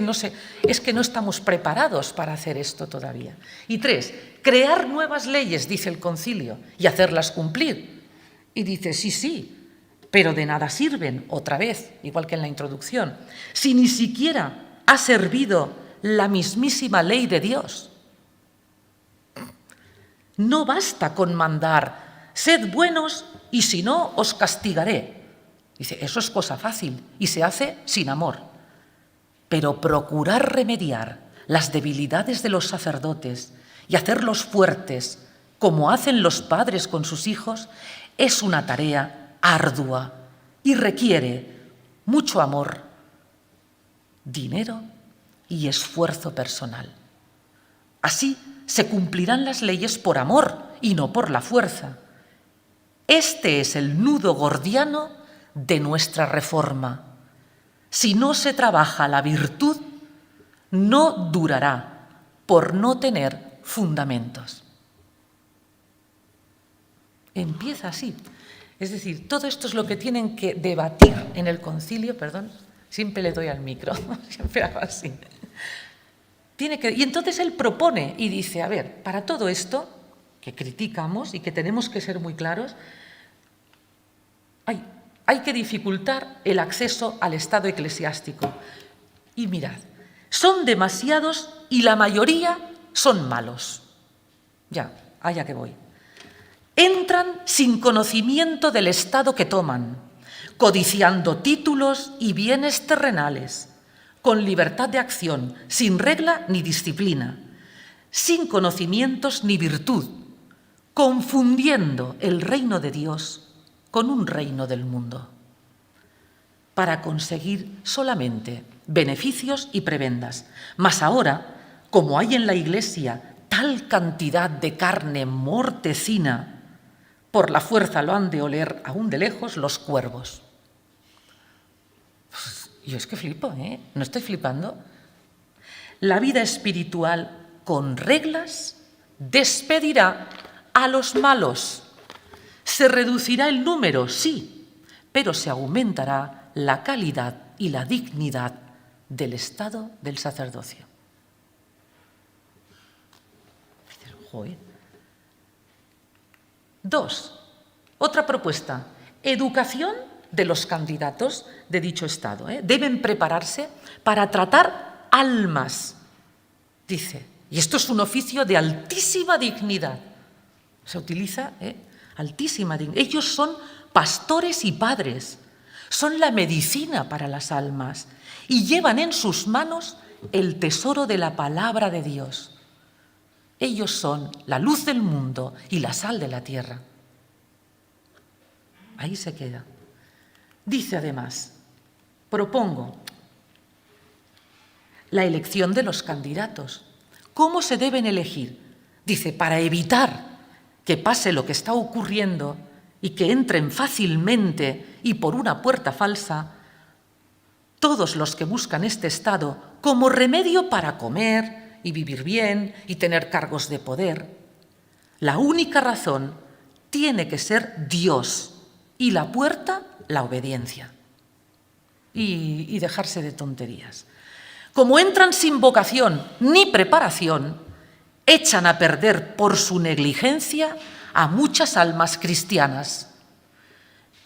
no estamos preparados para hacer esto todavía. Y 3, crear nuevas leyes, dice el concilio, y hacerlas cumplir. Y dice, sí, pero de nada sirven, otra vez, igual que en la introducción, si ni siquiera ha servido la mismísima ley de Dios. No basta con mandar, sed buenos y si no os castigaré. Dice, eso es cosa fácil y se hace sin amor. Pero procurar remediar las debilidades de los sacerdotes y hacerlos fuertes, como hacen los padres con sus hijos, es una tarea ardua y requiere mucho amor, dinero y esfuerzo personal. Así se cumplirán las leyes por amor y no por la fuerza. Este es el nudo gordiano de nuestra reforma. Si no se trabaja la virtud, no durará por no tener fundamentos. Empieza así. Es decir, todo esto es lo que tienen que debatir en el concilio, perdón, siempre le doy al micro, siempre hago así. Y entonces él propone y dice, a ver, para todo esto que criticamos y que tenemos que ser muy claros, hay que dificultar el acceso al estado eclesiástico. Y mirad, son demasiados y la mayoría son malos. Ya, allá que voy. Entran sin conocimiento del estado que toman, codiciando títulos y bienes terrenales, con libertad de acción, sin regla ni disciplina, sin conocimientos ni virtud, confundiendo el reino de Dios con un reino del mundo, para conseguir solamente beneficios y prebendas. Mas ahora, como hay en la Iglesia tal cantidad de carne mortecina, por la fuerza lo han de oler aún de lejos los cuervos. Yo es que flipo, ¿eh? No estoy flipando. La vida espiritual con reglas despedirá a los malos. Se reducirá el número, sí, pero se aumentará la calidad y la dignidad del estado del sacerdocio. Joder. 2. Otra propuesta. Educación de los candidatos de dicho estado. Deben prepararse para tratar almas, dice. Y esto es un oficio de altísima dignidad. Se utiliza, altísima dignidad. Ellos son pastores y padres. Son la medicina para las almas y llevan en sus manos el tesoro de la palabra de Dios. Ellos son la luz del mundo y la sal de la tierra. Ahí se queda. Dice además, propongo la elección de los candidatos. ¿Cómo se deben elegir? Dice, para evitar que pase lo que está ocurriendo y que entren fácilmente y por una puerta falsa, todos los que buscan este estado como remedio para comer y vivir bien y tener cargos de poder, la única razón tiene que ser Dios y la puerta, la obediencia. Y dejarse de tonterías. Como entran sin vocación ni preparación, echan a perder por su negligencia a muchas almas cristianas.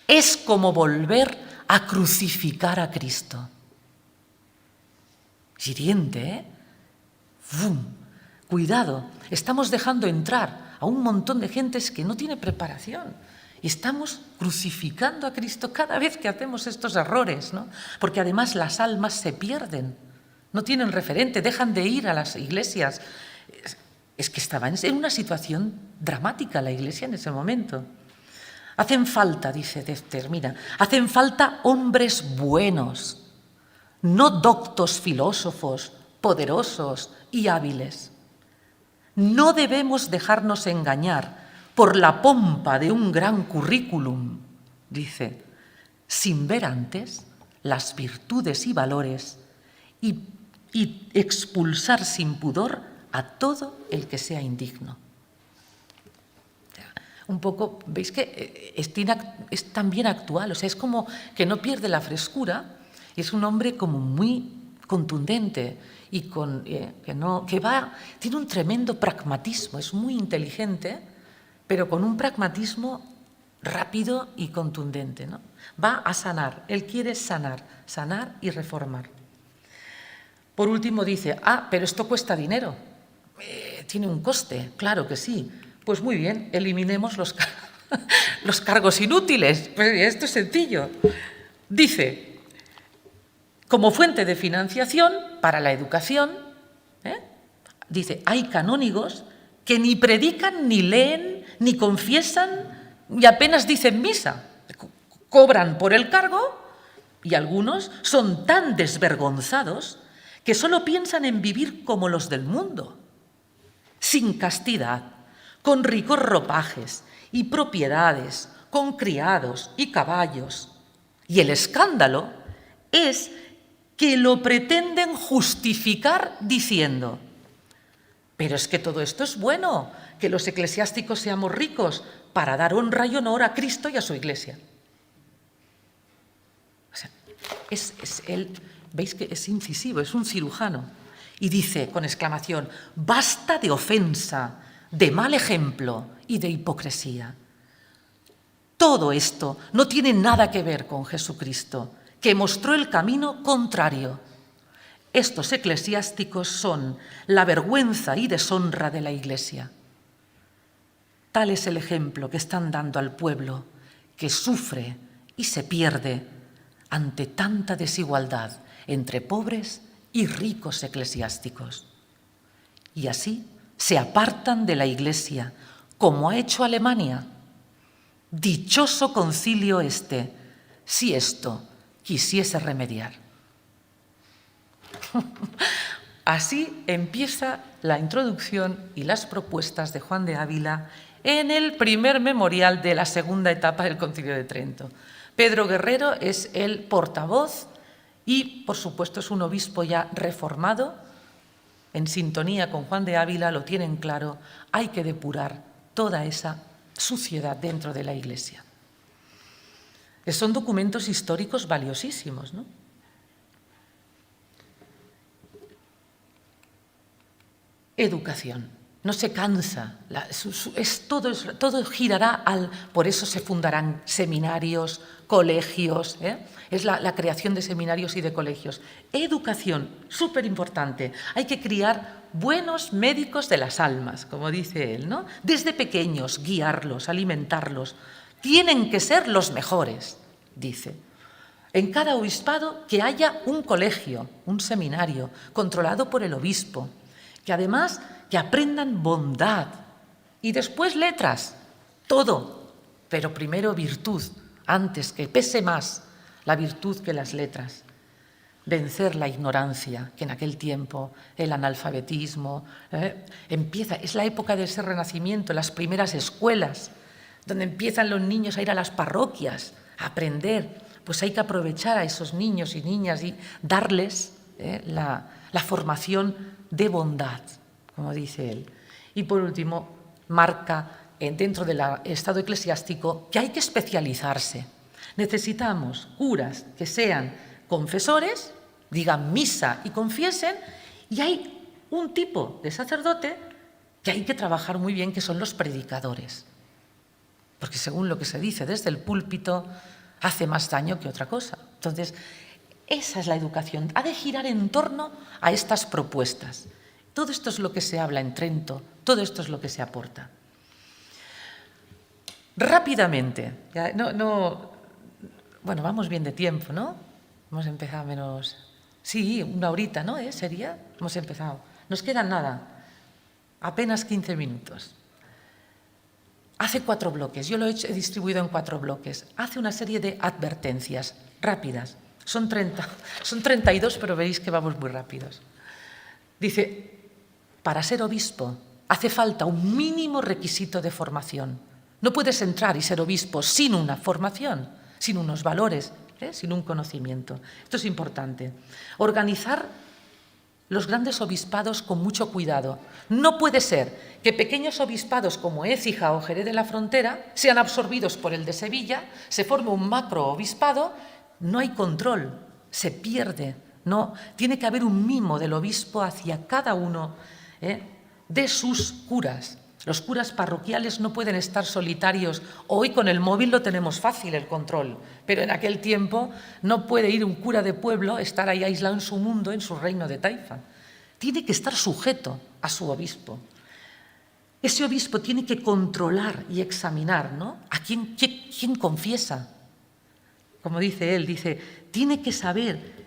Es como volver a crucificar a Cristo. Hiriente, ¿eh? ¡Bum! Cuidado, estamos dejando entrar a un montón de gentes que no tiene preparación. Y estamos crucificando a Cristo cada vez que hacemos estos errores, ¿no? Porque además las almas se pierden, no tienen referente, dejan de ir a las iglesias. Es que estaba en una situación dramática la iglesia en ese momento. Hacen falta, dice termina, hacen falta hombres buenos, no doctos filósofos, poderosos y hábiles. No debemos dejarnos engañar por la pompa de un gran currículum, dice, sin ver antes las virtudes y valores y expulsar sin pudor a todo el que sea indigno. Un poco, veis que es también actual, o sea, es como que no pierde la frescura, es un hombre como muy contundente y tiene un tremendo pragmatismo, es muy inteligente, pero con un pragmatismo rápido y contundente, ¿no? Va a sanar, él quiere sanar y reformar. Por último dice, pero esto cuesta dinero, tiene un coste, claro que sí. Pues muy bien, eliminemos los cargos inútiles, pues esto es sencillo. Dice, como fuente de financiación para la educación, dice, hay canónigos que ni predican, ni leen, ni confiesan, y apenas dicen misa. Cobran por el cargo y algunos son tan desvergonzados que solo piensan en vivir como los del mundo, sin castidad, con ricos ropajes y propiedades, con criados y caballos. Y el escándalo es que lo pretenden justificar diciendo, pero es que todo esto es bueno, que los eclesiásticos seamos ricos para dar honra y honor a Cristo y a su Iglesia. O sea, él, veis que es incisivo, es un cirujano. Y dice con exclamación, basta de ofensa, de mal ejemplo y de hipocresía. Todo esto no tiene nada que ver con Jesucristo, que mostró el camino contrario. Estos eclesiásticos son la vergüenza y deshonra de la Iglesia. Tal es el ejemplo que están dando al pueblo, que sufre y se pierde ante tanta desigualdad entre pobres y ricos eclesiásticos. Y así se apartan de la Iglesia, como ha hecho Alemania. Dichoso concilio este, si esto quisiese remediar. Así empieza la introducción y las propuestas de Juan de Ávila en el primer memorial de la segunda etapa del Concilio de Trento. Pedro Guerrero es el portavoz y, por supuesto, es un obispo ya reformado, en sintonía con Juan de Ávila, lo tienen claro, hay que depurar toda esa suciedad dentro de la Iglesia. Son documentos históricos valiosísimos, ¿no? Educación. No se cansa, todo girará por eso se fundarán seminarios, colegios, es la creación de seminarios y de colegios. Educación, súper importante, hay que criar buenos médicos de las almas, como dice él, ¿no? Desde pequeños, guiarlos, alimentarlos, tienen que ser los mejores, dice. En cada obispado que haya un colegio, un seminario, controlado por el obispo, que además que aprendan bondad y después letras, todo, pero primero virtud, antes que pese más la virtud que las letras. Vencer la ignorancia, que en aquel tiempo el analfabetismo empieza, es la época de ese renacimiento, las primeras escuelas, donde empiezan los niños a ir a las parroquias, a aprender pues hay que aprovechar a esos niños y niñas y darles la formación de bondad, como dice él. Y por último, marca dentro del Estado eclesiástico que hay que especializarse. Necesitamos curas que sean confesores, digan misa y confiesen, y hay un tipo de sacerdote que hay que trabajar muy bien, que son los predicadores. Porque según lo que se dice desde el púlpito, hace más daño que otra cosa. Entonces, esa es la educación. Ha de girar en torno a estas propuestas. Todo esto es lo que se habla en Trento, todo esto es lo que se aporta. Rápidamente, bueno, vamos bien de tiempo, ¿no? Hemos empezado menos... Sí, una horita, ¿no? ¿Sería? Hemos empezado. Nos queda nada, apenas 15 minutos. Hace 4 bloques, yo lo he distribuido en 4 bloques. Hace una serie de advertencias rápidas. Son 32, pero veréis que vamos muy rápidos. Dice, para ser obispo hace falta un mínimo requisito de formación. No puedes entrar y ser obispo sin una formación, sin unos valores, sin un conocimiento. Esto es importante. Organizar los grandes obispados con mucho cuidado. No puede ser que pequeños obispados como Écija o Jerez de la Frontera sean absorbidos por el de Sevilla, se forme un macro obispado, no hay control, se pierde. No, tiene que haber un mimo del obispo hacia cada uno de sus curas. Los curas parroquiales no pueden estar solitarios. Hoy con el móvil lo tenemos fácil el control, pero en aquel tiempo no puede ir un cura de pueblo, estar ahí aislado en su mundo, en su reino de taifa. Tiene que estar sujeto a su obispo. Ese obispo tiene que controlar y examinar, ¿no? ¿A quién confiesa? Como dice él, tiene que saber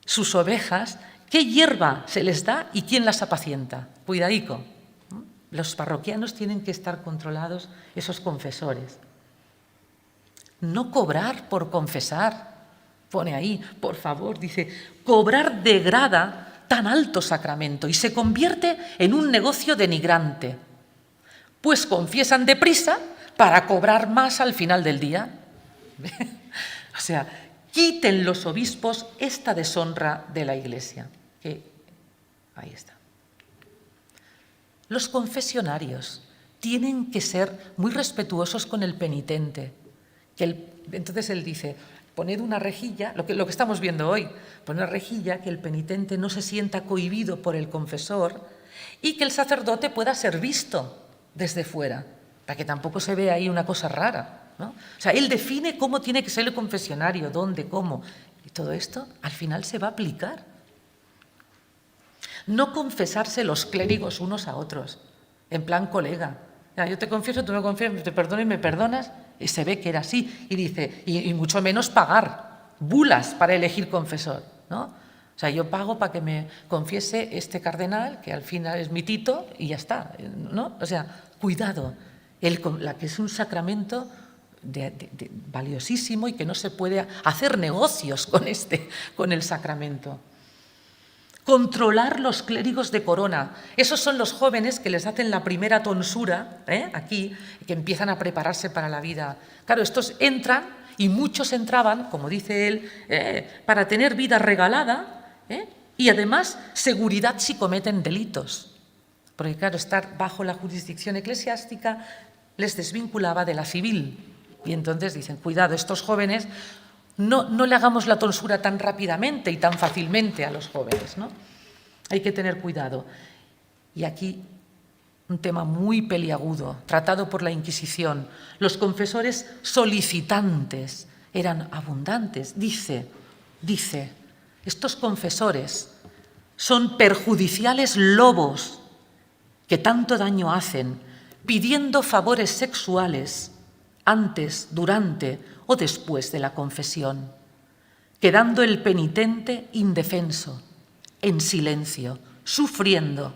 sus ovejas qué hierba se les da y quién las apacienta. Cuidadico. Los parroquianos tienen que estar controlados, esos confesores. No cobrar por confesar, pone ahí, por favor, dice, cobrar degrada tan alto sacramento y se convierte en un negocio denigrante, pues confiesan deprisa para cobrar más al final del día. O sea, quiten los obispos esta deshonra de la Iglesia. Ahí está. Los confesionarios tienen que ser muy respetuosos con el penitente. Entonces él dice, poned una rejilla, lo que estamos viendo hoy, poned una rejilla que el penitente no se sienta cohibido por el confesor y que el sacerdote pueda ser visto desde fuera, para que tampoco se vea ahí una cosa rara, ¿no? O sea, él define cómo tiene que ser el confesionario, dónde, cómo, y todo esto al final se va a aplicar. No confesarse los clérigos unos a otros, en plan colega. Yo te confieso, tú me confiesas, te perdono y me perdonas, y se ve que era así. Y dice, y mucho menos pagar bulas para elegir confesor, ¿no? O sea, yo pago para que me confiese este cardenal, que al final es mi tito, y ya está, ¿no? O sea, cuidado, la que es un sacramento valiosísimo y que no se puede hacer negocios con el sacramento. Controlar los clérigos de corona. Esos son los jóvenes que les hacen la primera tonsura, aquí, que empiezan a prepararse para la vida. Claro, estos entran, y muchos entraban, como dice él, para tener vida regalada y además seguridad si cometen delitos. Porque claro, estar bajo la jurisdicción eclesiástica les desvinculaba de la civil. Y entonces dicen, cuidado, estos jóvenes... No le hagamos la tonsura tan rápidamente y tan fácilmente a los jóvenes, ¿no? Hay que tener cuidado. Y aquí un tema muy peliagudo, tratado por la Inquisición. Los confesores solicitantes eran abundantes. Dice, estos confesores son perjudiciales lobos que tanto daño hacen, pidiendo favores sexuales antes, durante o después de la confesión, quedando el penitente indefenso, en silencio, sufriendo.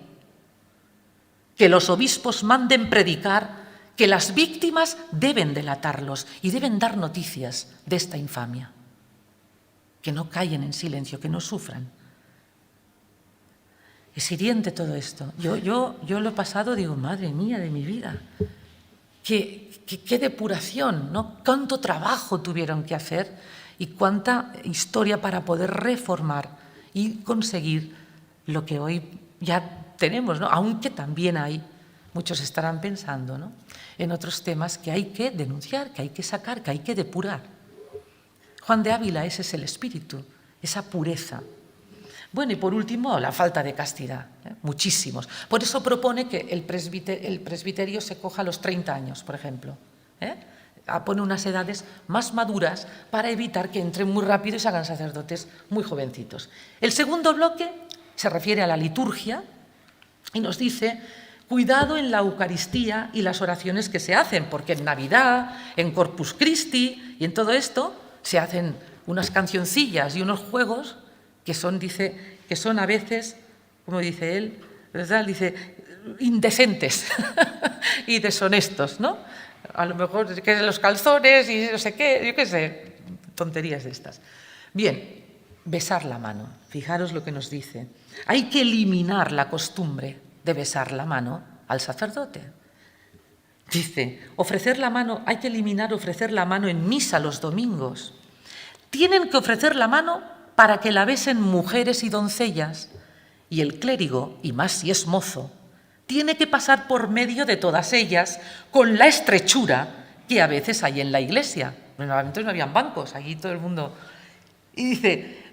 Que los obispos manden predicar que las víctimas deben delatarlos y deben dar noticias de esta infamia. Que no callen en silencio, que no sufran. Es hiriente todo esto. Yo lo he pasado, digo, madre mía de mi vida. qué depuración, ¿no? Cuánto trabajo tuvieron que hacer y cuánta historia para poder reformar y conseguir lo que hoy ya tenemos, ¿no? Aunque también hay, muchos estarán pensando, ¿no?, en otros temas que hay que denunciar, que hay que sacar, que hay que depurar. Juan de Ávila, ese es el espíritu, esa pureza. Bueno, y por último, la falta de castidad, muchísimos. Por eso propone que el presbiterio se coja a los 30 años, por ejemplo. Pone unas edades más maduras para evitar que entren muy rápido y se hagan sacerdotes muy jovencitos. El segundo bloque se refiere a la liturgia y nos dice: cuidado en la Eucaristía y las oraciones que se hacen, porque en Navidad, en Corpus Christi y en todo esto se hacen unas cancioncillas y unos juegos que son, dice, que son a veces, como dice él, ¿verdad?, dice, indecentes y deshonestos, ¿no? A lo mejor que los calzones y no sé qué, yo qué sé, tonterías de estas. Bien, besar la mano. Fijaros lo que nos dice. Hay que eliminar la costumbre de besar la mano al sacerdote. Dice, ofrecer la mano, hay que eliminar ofrecer la mano en misa los domingos. Tienen que ofrecer la mano para que la besen mujeres y doncellas, y el clérigo, y más si es mozo, tiene que pasar por medio de todas ellas con la estrechura que a veces hay en la iglesia. Bueno, entonces no habían bancos, allí todo el mundo. Y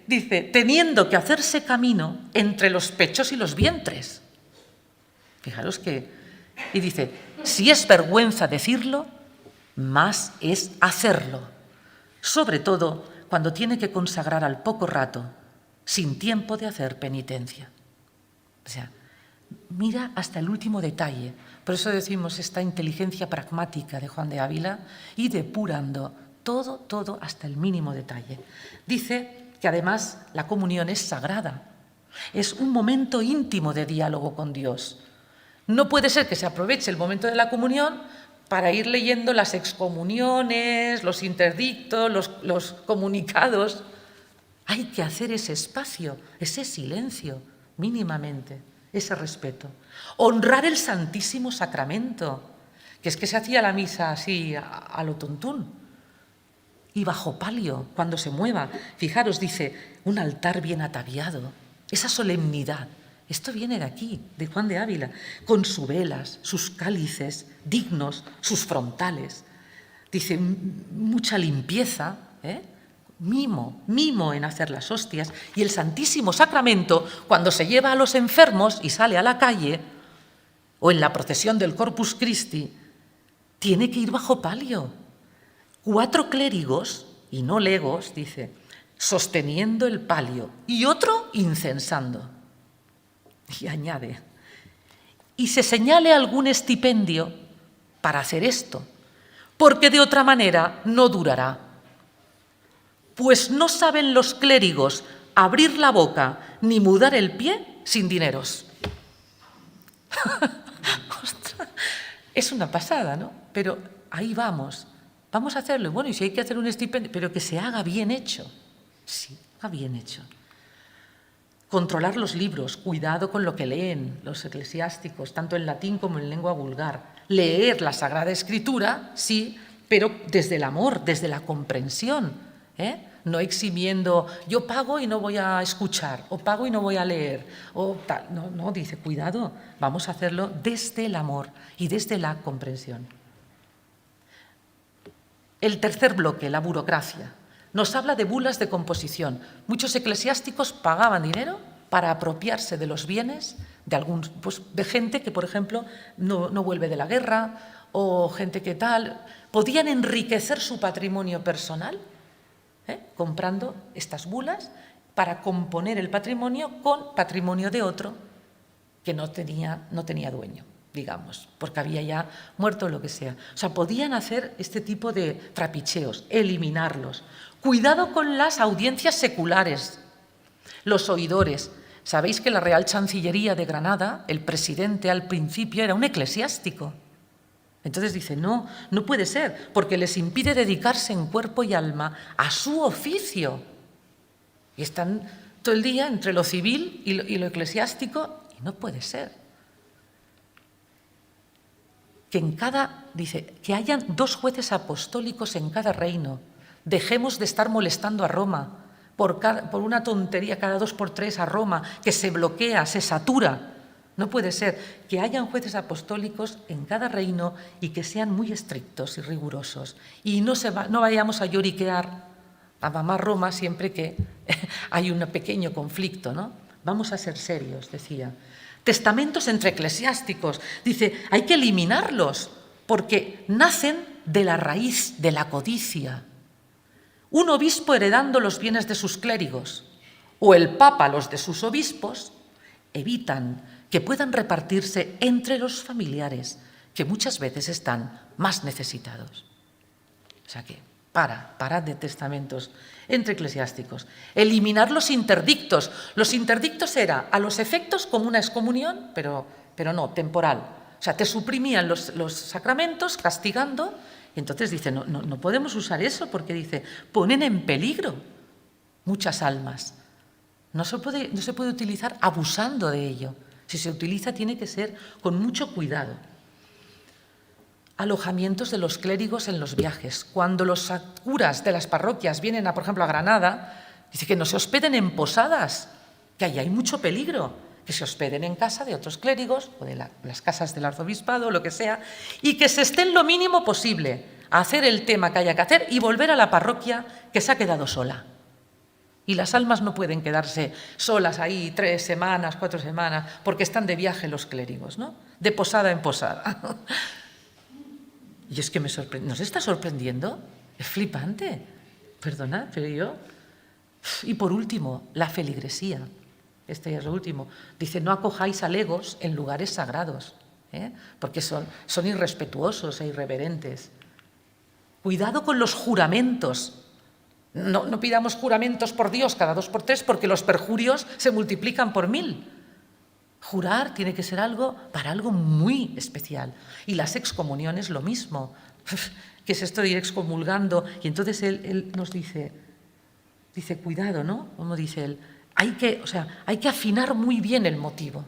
dice, teniendo que hacerse camino entre los pechos y los vientres. Fijaros que... Y dice, si es vergüenza decirlo, más es hacerlo. Sobre todo cuando tiene que consagrar al poco rato, sin tiempo de hacer penitencia. O sea, mira hasta el último detalle. Por eso decimos esta inteligencia pragmática de Juan de Ávila y depurando todo hasta el mínimo detalle. Dice que además la comunión es sagrada. Es un momento íntimo de diálogo con Dios. No puede ser que se aproveche el momento de la comunión para ir leyendo las excomuniones, los interdictos, los comunicados. Hay que hacer ese espacio, ese silencio, mínimamente, ese respeto. Honrar el Santísimo Sacramento, que es que se hacía la misa así a lo tontún. Y bajo palio, cuando se mueva. Fijaros, dice, un altar bien ataviado, esa solemnidad. Esto viene de aquí, de Juan de Ávila, con sus velas, sus cálices dignos, sus frontales. Dice, mucha limpieza, mimo en hacer las hostias. Y el Santísimo Sacramento, cuando se lleva a los enfermos y sale a la calle, o en la procesión del Corpus Christi, tiene que ir bajo palio. 4 clérigos, y no legos, dice, sosteniendo el palio, y otro incensando. Y añade, y se señale algún estipendio para hacer esto, porque de otra manera no durará. Pues no saben los clérigos abrir la boca ni mudar el pie sin dineros. Ostras, es una pasada, ¿no? Pero ahí vamos a hacerlo. Bueno, y si hay que hacer un estipendio, pero que se haga bien hecho. Sí, haga bien hecho. Controlar los libros, cuidado con lo que leen los eclesiásticos, tanto en latín como en lengua vulgar. Leer la Sagrada Escritura, sí, pero desde el amor, desde la comprensión, no eximiendo, yo pago y no voy a escuchar, o pago y no voy a leer, o tal. No, dice, cuidado, vamos a hacerlo desde el amor y desde la comprensión. El tercer bloque, la burocracia. Nos habla de bulas de composición. Muchos eclesiásticos pagaban dinero para apropiarse de los bienes de gente que, por ejemplo, no vuelve de la guerra o gente que tal. Podían enriquecer su patrimonio personal comprando estas bulas para componer el patrimonio con patrimonio de otro que no tenía dueño, digamos, porque había ya muerto o lo que sea. O sea, podían hacer este tipo de trapicheos, eliminarlos. Cuidado con las audiencias seculares, los oidores. Sabéis que la Real Chancillería de Granada, el presidente al principio era un eclesiástico. Entonces dice, no puede ser, porque les impide dedicarse en cuerpo y alma a su oficio. Y están todo el día entre lo civil y lo eclesiástico, y no puede ser. dice, que hayan 2 jueces apostólicos en cada reino. Dejemos de estar molestando a Roma por una tontería cada 2 por 3 a Roma, que se bloquea, se satura. No puede ser que hayan jueces apostólicos en cada reino y que sean muy estrictos y rigurosos. Y no vayamos a lloriquear a mamá Roma siempre que hay un pequeño conflicto, ¿no? Vamos a ser serios, decía. Testamentos entre eclesiásticos. Dice, hay que eliminarlos porque nacen de la raíz de la codicia. Un obispo heredando los bienes de sus clérigos o el papa los de sus obispos evitan que puedan repartirse entre los familiares, que muchas veces están más necesitados. O sea que, parad de testamentos entre eclesiásticos. Eliminar los interdictos. Los interdictos era, a los efectos, como una excomunión, pero no, temporal. O sea, te suprimían los sacramentos, castigando, y entonces dice, no podemos usar eso, porque dice, ponen en peligro muchas almas. No se puede utilizar abusando de ello. Si se utiliza, tiene que ser con mucho cuidado. Alojamientos de los clérigos en los viajes. Cuando los curas de las parroquias vienen, por ejemplo, a Granada, dice que no se hospeden en posadas, que ahí hay mucho peligro, que se hospeden en casa de otros clérigos o de las casas del arzobispado o lo que sea, y que se estén lo mínimo posible a hacer el tema que haya que hacer y volver a la parroquia que se ha quedado sola. Y las almas no pueden quedarse solas ahí 3 semanas, 4 semanas, porque están de viaje los clérigos, ¿no? De posada en posada. Y es que me sorprende. ¿Nos está sorprendiendo? Es flipante. Perdonad, pero yo... Y por último, la feligresía. Este ya es lo último. Dice, no acojáis a legos en lugares sagrados, porque son irrespetuosos e irreverentes. Cuidado con los juramentos. No pidamos juramentos por Dios cada 2 por 3 porque los perjurios se multiplican por 1000. Jurar tiene que ser para algo muy especial. Y las excomuniones lo mismo. ¿Qué es esto de ir excomulgando? Y entonces él nos dice, cuidado, ¿no? Como dice él, hay que afinar muy bien el motivo.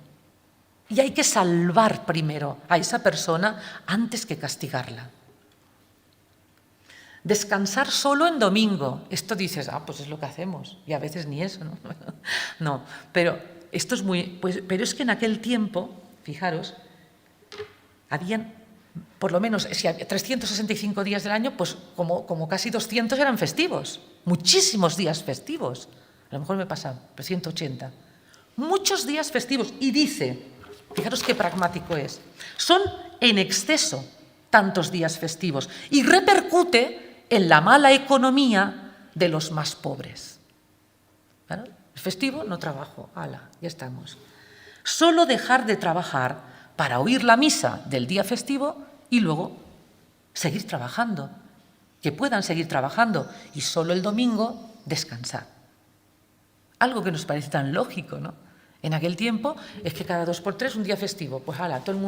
Y hay que salvar primero a esa persona antes que castigarla. Descansar solo en domingo. Esto dices, pues es lo que hacemos. Y a veces ni eso, ¿no? No, pero esto es pero es que en aquel tiempo, fijaros, habían, por lo menos, si había 365 días del año, pues como casi 200 eran festivos. Muchísimos días festivos. A lo mejor me he pasado, pero 180. Muchos días festivos. Y dice, fijaros qué pragmático es, son en exceso tantos días festivos y repercute en la mala economía de los más pobres. ¿Claro? Es festivo, no trabajo, hala, ya estamos. Solo dejar de trabajar para oír la misa del día festivo y luego seguir trabajando, que puedan seguir trabajando y solo el domingo descansar. Algo que nos parece tan lógico, ¿no? En aquel tiempo es que cada 2 por 3 un día festivo, pues hala, todo el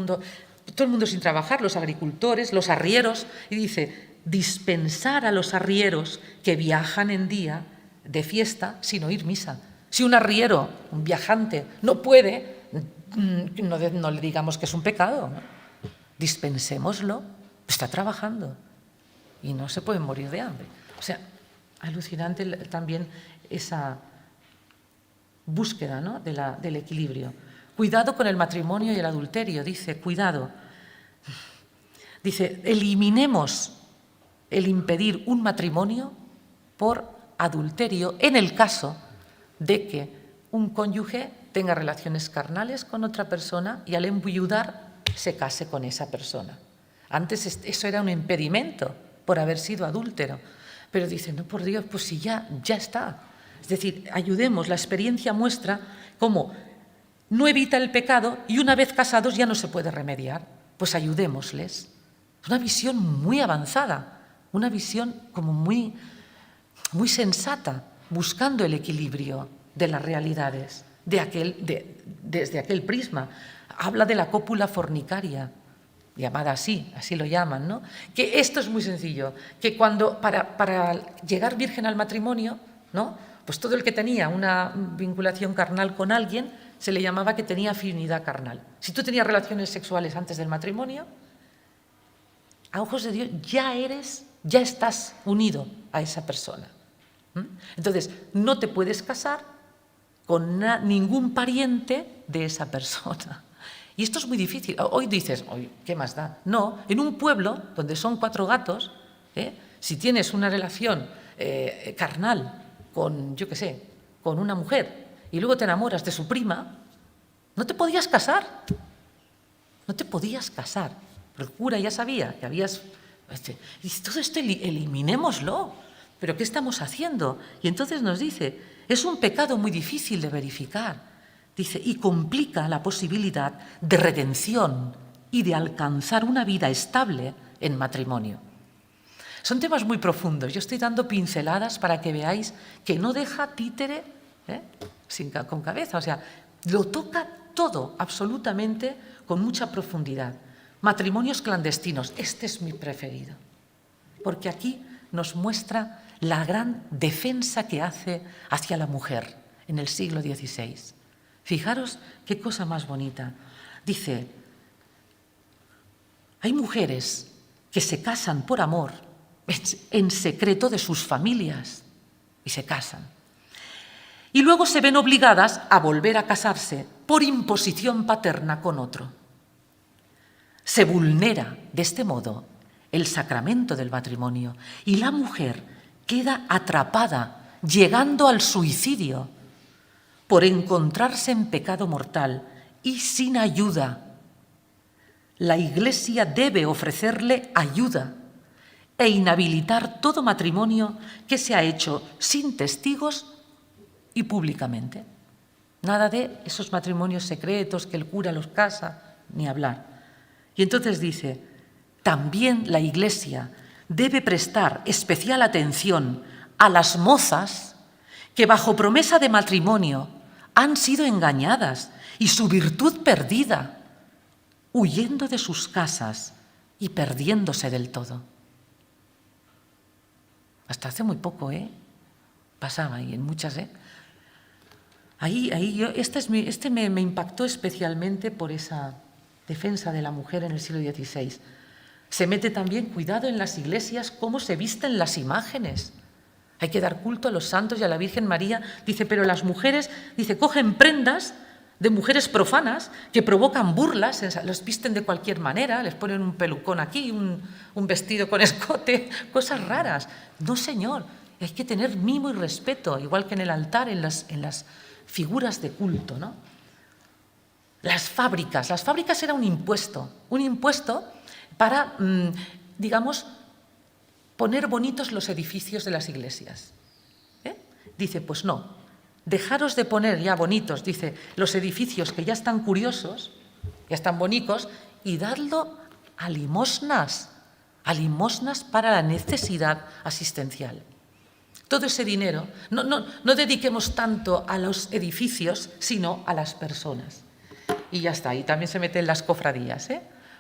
mundo sin trabajar, los agricultores, los arrieros, y dice, dispensar a los arrieros que viajan en día de fiesta sin oír misa. Si un arriero, un viajante, no puede, no le digamos que es un pecado, ¿no? Dispensémoslo, está trabajando y no se pueden morir de hambre. O sea, alucinante también esa búsqueda, ¿no? del equilibrio. Cuidado con el matrimonio y el adulterio, dice, cuidado. Dice, eliminemos el impedir un matrimonio por adulterio en el caso de que un cónyuge tenga relaciones carnales con otra persona y al enviudar se case con esa persona. Antes eso era un impedimento por haber sido adúltero. Pero dicen, no, por Dios, pues si ya está. Es decir, ayudemos, la experiencia muestra cómo no evita el pecado y una vez casados ya no se puede remediar. Pues ayudémosles. Una visión muy avanzada. Una visión como muy sensata, buscando el equilibrio de las realidades desde aquel prisma. Habla de la cópula fornicaria, llamada así lo llaman, ¿no? Que esto es muy sencillo, que cuando para llegar virgen al matrimonio, ¿no? Pues todo el que tenía una vinculación carnal con alguien se le llamaba que tenía afinidad carnal. Si tú tenías relaciones sexuales antes del matrimonio, a ojos de Dios ya estás unido a esa persona. Entonces, no te puedes casar con ningún pariente de esa persona. Y esto es muy difícil. Hoy dices, ¿qué más da? No, en un pueblo donde son 4 gatos, si tienes una relación carnal con, yo qué sé, con una mujer y luego te enamoras de su prima, no te podías casar. No te podías casar. Pero el cura ya sabía que habías... Y todo esto eliminémoslo. ¿Pero qué estamos haciendo? Y entonces nos dice, es un pecado muy difícil de verificar. Dice, y complica la posibilidad de redención y de alcanzar una vida estable en matrimonio. Son temas muy profundos. Yo estoy dando pinceladas para que veáis que no deja títere con cabeza. O sea, lo toca todo, absolutamente, con mucha profundidad. Matrimonios clandestinos, este es mi preferido. Porque aquí nos muestra la gran defensa que hace hacia la mujer en el siglo XVI. Fijaros qué cosa más bonita. Dice, hay mujeres que se casan por amor en secreto de sus familias y se casan. Y luego se ven obligadas a volver a casarse por imposición paterna con otro. Se vulnera de este modo el sacramento del matrimonio y la mujer queda atrapada, llegando al suicidio, por encontrarse en pecado mortal y sin ayuda. La Iglesia debe ofrecerle ayuda e inhabilitar todo matrimonio que se ha hecho sin testigos y públicamente. Nada de esos matrimonios secretos que el cura los casa, ni hablar. Y entonces dice, también la Iglesia debe prestar especial atención a las mozas que bajo promesa de matrimonio han sido engañadas y su virtud perdida, huyendo de sus casas y perdiéndose del todo. Hasta hace muy poco, pasaba, y en muchas, Este me impactó especialmente por esa defensa de la mujer en el siglo XVI. Se mete también, cuidado en las iglesias, cómo se visten las imágenes. Hay que dar culto a los santos y a la Virgen María. Dice, pero las mujeres, dice, cogen prendas de mujeres profanas que provocan burlas, los visten de cualquier manera, les ponen un pelucón aquí, un vestido con escote, cosas raras. No, señor, hay que tener mimo y respeto, igual que en el altar, en las figuras de culto, ¿no? Las fábricas era un impuesto para, digamos, poner bonitos los edificios de las iglesias. Dice, pues no, dejaros de poner ya bonitos, dice, los edificios que ya están curiosos, ya están bonitos, y dadlo a limosnas para la necesidad asistencial. Todo ese dinero, no dediquemos tanto a los edificios, sino a las personas. Y ya está, y también se meten las cofradías,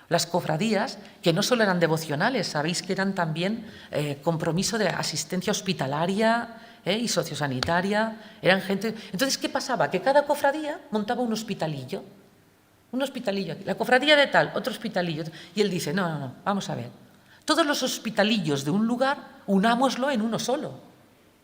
Las cofradías, que no solo eran devocionales, sabéis que eran también compromiso de asistencia hospitalaria y sociosanitaria, eran gente... Entonces, ¿qué pasaba? Que cada cofradía montaba un hospitalillo, la cofradía de tal, otro hospitalillo, y él dice, no, vamos a ver, todos los hospitalillos de un lugar, unámoslo en uno solo,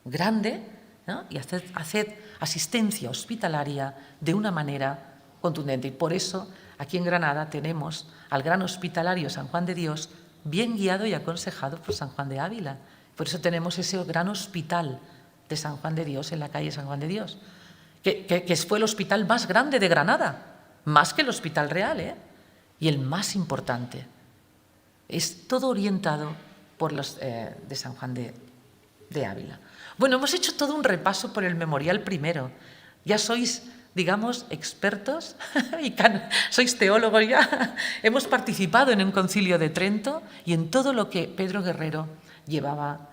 grande, ¿no? Y haced asistencia hospitalaria de una manera contundente. Y por eso, aquí en Granada tenemos al gran hospitalario San Juan de Dios, bien guiado y aconsejado por San Juan de Ávila. Por eso tenemos ese gran hospital de San Juan de Dios en la calle San Juan de Dios, que fue el hospital más grande de Granada, más que el Hospital Real, y el más importante. Es todo orientado por los de San Juan de Ávila. Bueno, hemos hecho todo un repaso por el memorial primero. Ya sois, digamos, expertos y sois teólogos ya. Hemos participado en un concilio de Trento y en todo lo que Pedro Guerrero llevaba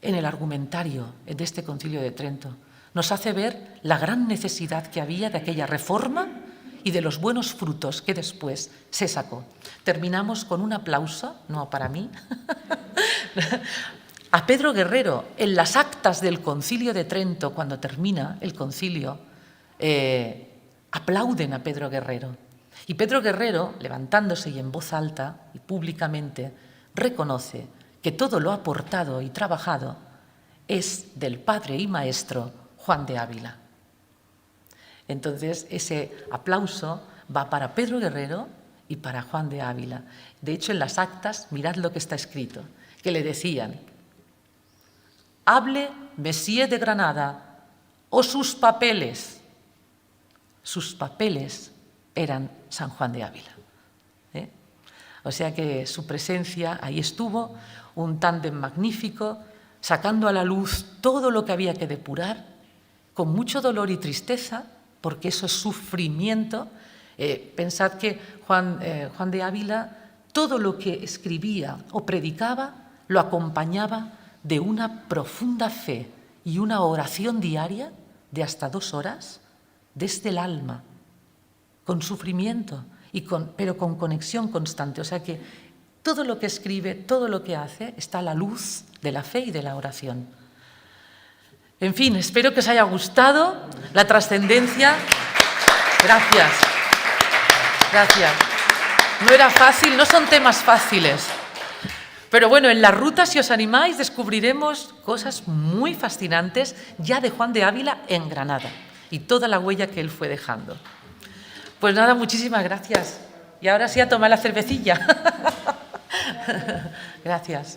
en el argumentario de este concilio de Trento. Nos hace ver la gran necesidad que había de aquella reforma y de los buenos frutos que después se sacó. Terminamos con un aplauso, no para mí, a Pedro Guerrero. En las actas del Concilio de Trento, cuando termina el concilio, aplauden a Pedro Guerrero. Y Pedro Guerrero, levantándose y en voz alta y públicamente, reconoce que todo lo aportado y trabajado es del padre y maestro Juan de Ávila. Entonces, ese aplauso va para Pedro Guerrero y para Juan de Ávila. De hecho, en las actas, mirad lo que está escrito, que le decían: hable Messier de Granada o sus papeles. Sus papeles eran San Juan de Ávila. O sea que su presencia ahí estuvo, un tándem magnífico, sacando a la luz todo lo que había que depurar, con mucho dolor y tristeza, porque eso es sufrimiento. Pensad que Juan de Ávila, todo lo que escribía o predicaba, lo acompañaba de una profunda fe y una oración diaria de hasta 2 horas, desde el alma, con sufrimiento, pero con conexión constante. O sea que todo lo que escribe, todo lo que hace, está a la luz de la fe y de la oración. En fin, espero que os haya gustado la trascendencia. Gracias. Gracias. No era fácil, no son temas fáciles. Pero bueno, en la ruta, si os animáis, descubriremos cosas muy fascinantes ya de Juan de Ávila en Granada y toda la huella que él fue dejando. Pues nada, muchísimas gracias. Y ahora sí a tomar la cervecilla. Gracias.